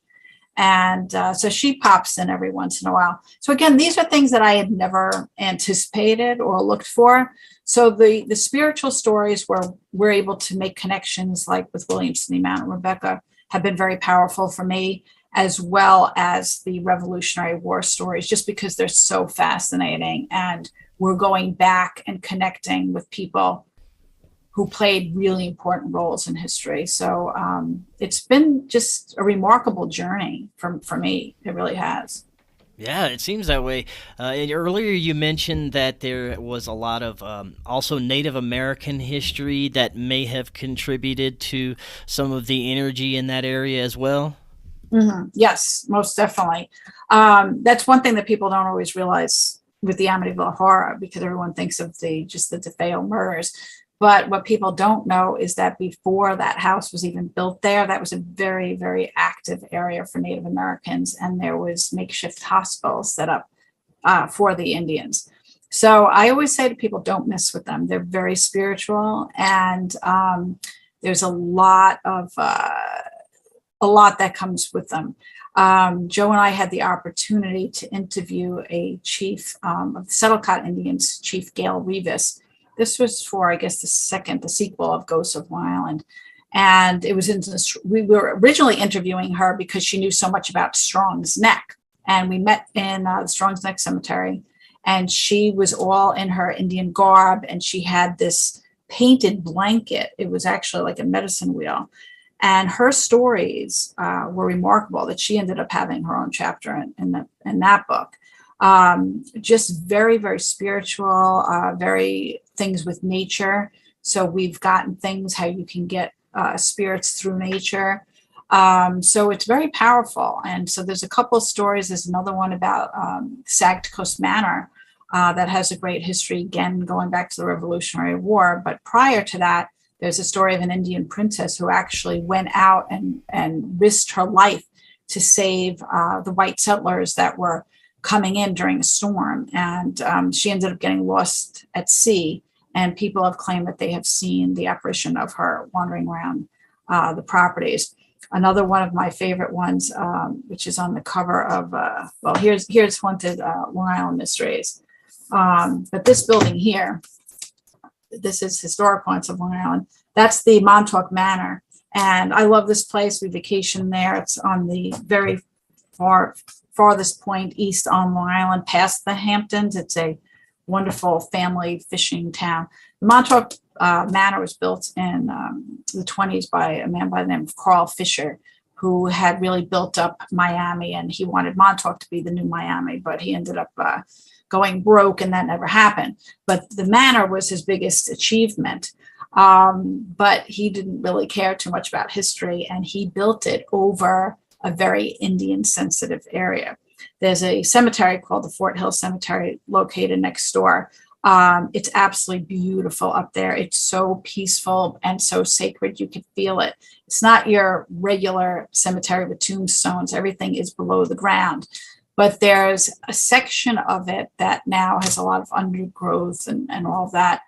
Speaker 2: And so she pops in every once in a while. So again, these are things that I had never anticipated or looked for. So the spiritual stories where we're able to make connections, like with William Sidney Mount and Rebecca, have been very powerful for me, as well as the Revolutionary War stories, just because they're so fascinating. And we're going back and connecting with people who played really important roles in history. So it's been just a remarkable journey for me. It really has.
Speaker 1: Yeah, it seems that way. Earlier, you mentioned that there was a lot of also Native American history that may have contributed to some of the energy in that area as well.
Speaker 2: Mm-hmm. Yes, most definitely. That's one thing that people don't always realize with the Amityville Horror, because everyone thinks of the DeFeo murders. But what people don't know is that before that house was even built there, that was a very, very active area for Native Americans, and there was makeshift hospitals set up for the Indians. So I always say to people, don't mess with them. They're very spiritual, and there's a lot that comes with them. Joe and I had the opportunity to interview a chief of the Settlecott Indians, Chief Gail Revis. This was for, I guess, the sequel of Ghosts of Long Island. And it was we were originally interviewing her because she knew so much about Strong's Neck. And we met in the Strong's Neck Cemetery. And she was all in her Indian garb. And she had this painted blanket. It was actually like a medicine wheel. And her stories were remarkable, that she ended up having her own chapter in that book. Just very, very spiritual, very things with nature. So we've gotten things how you can get spirits through nature. So it's very powerful. And so there's a couple of stories. There's another one about Sagged Coast Manor that has a great history, again, going back to the Revolutionary War. But prior to that, there's a story of an Indian princess who actually went out and risked her life to save the white settlers that were coming in during a storm. And she ended up getting lost at sea. And people have claimed that they have seen the apparition of her wandering around the properties. Another one of my favorite ones, which is on the cover of, here's Haunted Long Island Mysteries. But this building here, this is Historic Haunts of Long Island. That's the Montauk Manor. And I love this place. We vacation there. It's on the very farthest point east on Long Island, past the Hamptons. It's a wonderful family fishing town. The Montauk Manor was built in the 1920s by a man by the name of Carl Fisher, who had really built up Miami, and he wanted Montauk to be the new Miami, but he ended up going broke, and that never happened. But the manor was his biggest achievement. But he didn't really care too much about history, and he built it over a very Indian sensitive area. There's a cemetery called the Fort Hill Cemetery located next door. It's absolutely beautiful up there. It's so peaceful and so sacred. You can feel it. It's not your regular cemetery with tombstones. Everything is below the ground. But there's a section of it that now has a lot of undergrowth and all of that,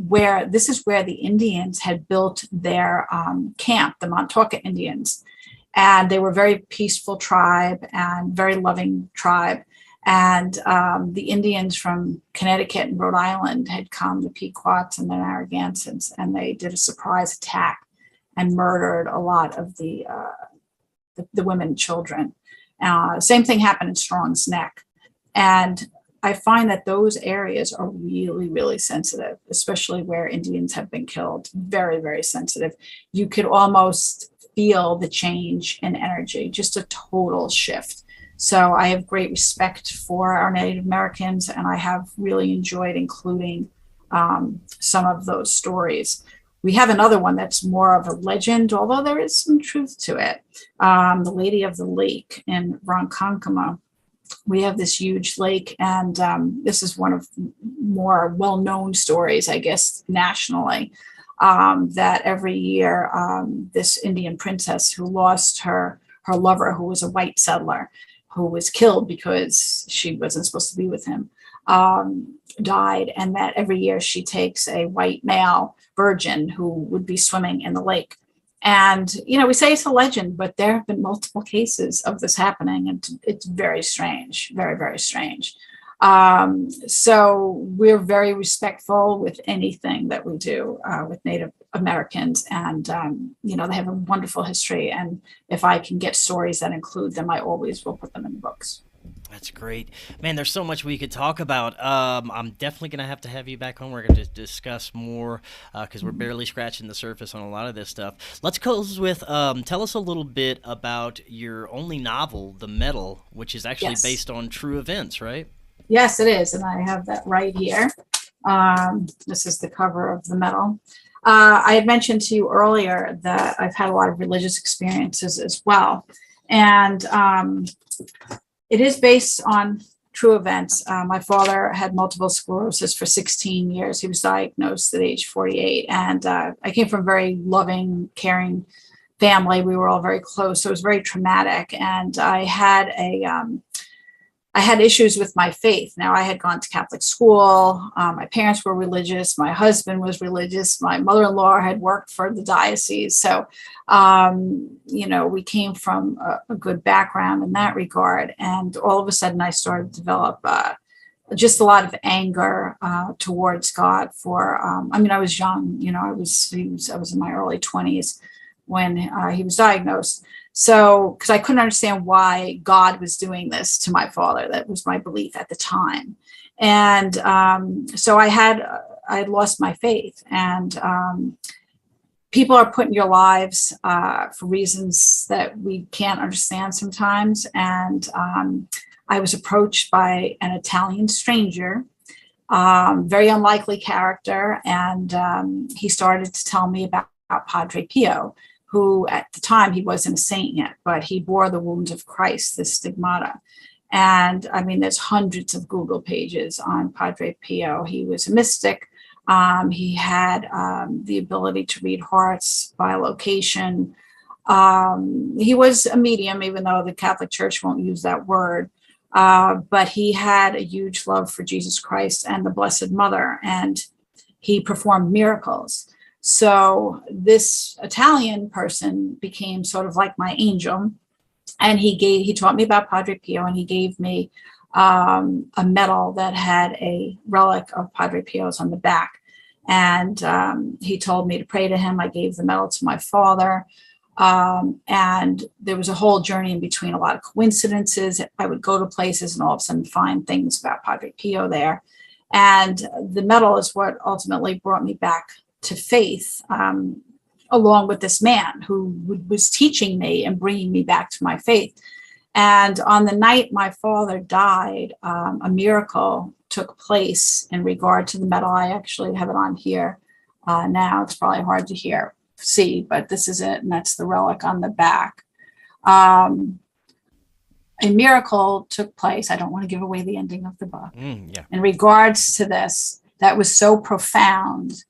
Speaker 2: where this is where the Indians had built their camp, the Montauk Indians. And they were a very peaceful tribe and very loving tribe. And the Indians from Connecticut and Rhode Island had come, the Pequots and the Narragansetts, and they did a surprise attack and murdered a lot of the women and children. Same thing happened in Strong's Neck. And I find that those areas are really, really sensitive, especially where Indians have been killed. Very, very sensitive. You could almost feel the change in energy, just a total shift. So I have great respect for our Native Americans, and I have really enjoyed including some of those stories. We have another one that's more of a legend, although there is some truth to it. The Lady of the Lake in Ronkonkoma. We have this huge lake, and this is one of more well-known stories, I guess, nationally, that every year this Indian princess who lost her lover, who was a white settler, who was killed because she wasn't supposed to be with him, died, and that every year she takes a white male virgin who would be swimming in the lake. And, we say it's a legend, but there have been multiple cases of this happening, and it's very strange, very, very strange. So we're very respectful with anything that we do with Native Americans, and, they have a wonderful history. And if I can get stories that include them, I always will put them in the books.
Speaker 1: That's great. Man, there's so much we could talk about. I'm definitely going to have you back on. We're going to discuss more because we're barely scratching the surface on a lot of this stuff. Let's close with, tell us a little bit about your only novel, The Metal, which is actually based on true events, right?
Speaker 2: Yes, it is. And I have that right here. This is the cover of The Metal. I had mentioned to you earlier that I've had a lot of religious experiences as well. And it is based on true events. My father had multiple sclerosis for 16 years. He was diagnosed at age 48. And I came from a very loving, caring family. We were all very close. So it was very traumatic. And I had issues with my faith. Now, I had gone to Catholic school. My parents were religious. My husband was religious. My mother-in-law had worked for the diocese. So, we came from a good background in that regard. And all of a sudden, I started to develop just a lot of anger towards God for, I was young, I was in my early 20s when he was diagnosed. So, because I couldn't understand why God was doing this to my father. That was my belief at the time. And so I had lost my faith. And people are put in your lives for reasons that we can't understand sometimes. And I was approached by an Italian stranger, very unlikely character. And he started to tell me about Padre Pio, who at the time, he wasn't a saint yet, but he bore the wounds of Christ, the stigmata. And there's hundreds of Google pages on Padre Pio. He was a mystic. He had the ability to read hearts by location. He was a medium, even though the Catholic Church won't use that word. But he had a huge love for Jesus Christ and the Blessed Mother, and he performed miracles. So this Italian person became sort of like my angel, and he taught me about Padre Pio, and he gave me a medal that had a relic of Padre Pio's on the back. And he told me to pray to him. I gave the medal to my father. And there was a whole journey in between, a lot of coincidences. I would go to places and all of a sudden find things about Padre Pio there. And the medal is what ultimately brought me back to faith, along with this man who was teaching me and bringing me back to my faith. And on the night my father died, a miracle took place in regard to the medal. I actually have it on here now. It's probably hard to see, but this is it. And that's the relic on the back. A miracle took place. I don't want to give away the ending of the book.
Speaker 1: Yeah.
Speaker 2: In regards to this, that was so profound.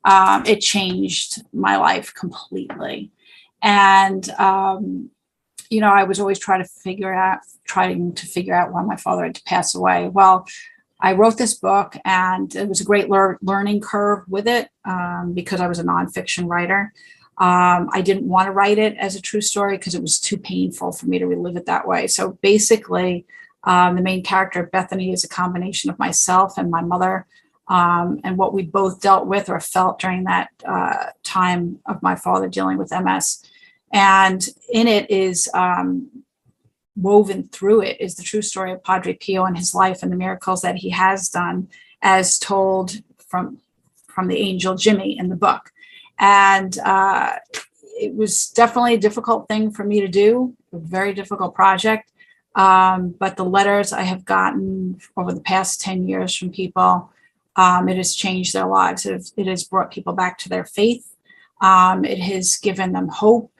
Speaker 2: It changed my life completely. And, I was always trying to figure out why my father had to pass away. Well, I wrote this book, and it was a great learning curve with it, because I was a nonfiction writer. I didn't want to write it as a true story because it was too painful for me to relive it that way. So basically, the main character, Bethany, is a combination of myself and my mother, and what we both dealt with or felt during that time of my father dealing with MS. And in it is woven through it is the true story of Padre Pio and his life and the miracles that he has done, as told from the angel Jimmy in the book. And it was definitely a difficult thing for me to do, a very difficult project. But the letters I have gotten over the past 10 years from people, it has changed their lives. It has brought people back to their faith. It has given them hope.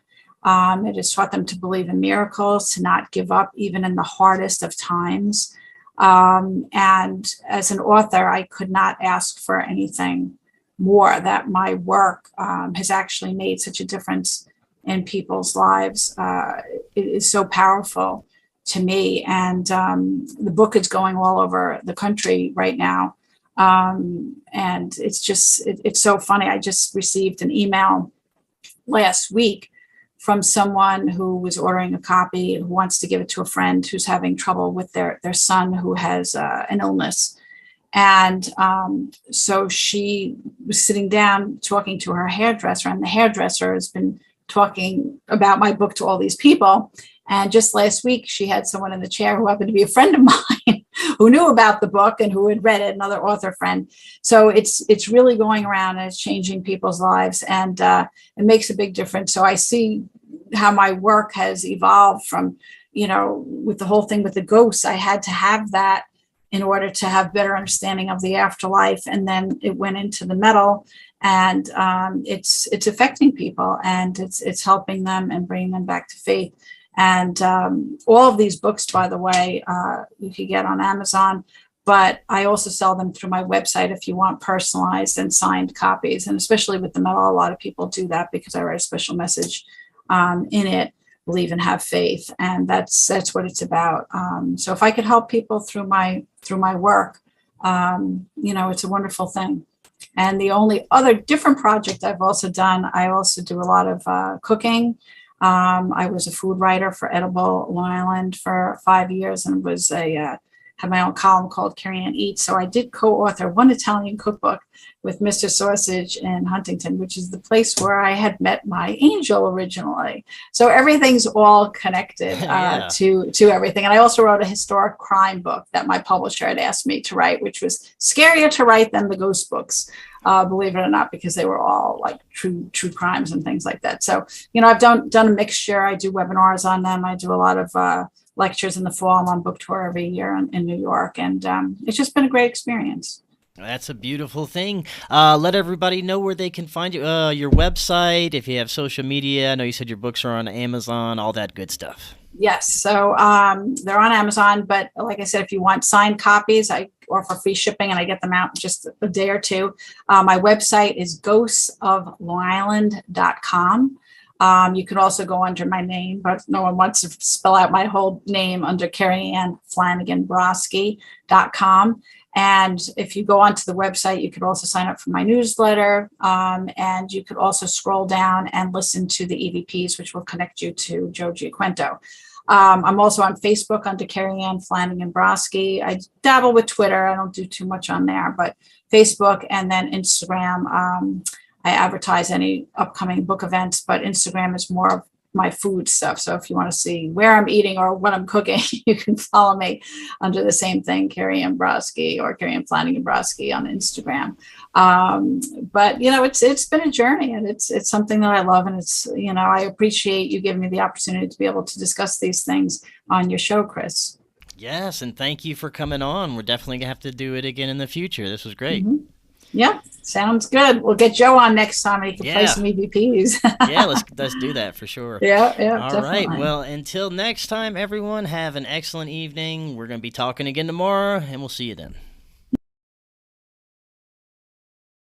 Speaker 2: It has taught them to believe in miracles, to not give up even in the hardest of times. And as an author, I could not ask for anything more. That my work has actually made such a difference in people's lives. It is so powerful to me. And the book is going all over the country right now. And it's so funny. I just received an email last week from someone who was ordering a copy, who wants to give it to a friend who's having trouble with their son who has an illness. And so she was sitting down talking to her hairdresser, and the hairdresser has been talking about my book to all these people. And just last week, she had someone in the chair who happened to be a friend of mine who knew about the book and who had read it, another author friend. So it's really going around, and it's changing people's lives, and it makes a big difference. So I see how my work has evolved from, with the whole thing with the ghosts. I had to have that in order to have better understanding of the afterlife. And then it went into the metal, and it's affecting people, and it's helping them and bringing them back to faith. And all of these books, by the way, you can get on Amazon, but I also sell them through my website if you want personalized and signed copies. And especially with the metal, a lot of people do that because I write a special message in it. Believe and have faith, and that's what it's about. So if I could help people through my work, it's a wonderful thing. And the only other different project I've also done, I also do a lot of cooking. I was a food writer for Edible Long Island for 5 years, and had my own column called Kerriann Eats. So I did co-author one Italian cookbook with Mr. Sausage in Huntington, which is the place where I had met my angel originally. So everything's all connected to everything. And I also wrote a historic crime book that my publisher had asked me to write, which was scarier to write than the ghost books, believe it or not, because they were all like true crimes and things like that. So, I've done a mixture. I do webinars on them. I do a lot of lectures in the fall. I'm on book tour every year in New York. And it's just been a great experience.
Speaker 1: That's a beautiful thing. Let everybody know where they can find you. Your website, if you have social media. I know you said your books are on Amazon, all that good stuff.
Speaker 2: Yes. So they're on Amazon. But like I said, if you want signed copies, I offer free shipping, and I get them out in just a day or two. My website is ghostsoflongisland.com. You can also go under my name, but no one wants to spell out my whole name, under Kerriann Flanagan Brosky.com. And if you go onto the website, you could also sign up for my newsletter. And you could also scroll down and listen to the EVPs, which will connect you to Joe Giaquinto. I'm also on Facebook under Kerriann Flanagan Brosky. I dabble with Twitter. I don't do too much on there, but Facebook, and then Instagram. I advertise any upcoming book events, but Instagram is more of my food stuff. So if you want to see where I'm eating or what I'm cooking, you can follow me under the same thing, Kerriann Brosky or Kerriann Flanagan Brosky on Instagram. But it's been a journey, and it's something that I love, and it's I appreciate you giving me the opportunity to be able to discuss these things on your show, Chris.
Speaker 1: Yes, and thank you for coming on. We're definitely gonna have to do it again in the future. This was great.
Speaker 2: Mm-hmm. Yeah, sounds good. We'll get Joe on next time and he can play some EVPs.
Speaker 1: Yeah, let's do that for sure.
Speaker 2: Yeah,
Speaker 1: All
Speaker 2: definitely.
Speaker 1: right. Well, until next time, everyone, have an excellent evening. We're going to be talking again tomorrow, and we'll see you then.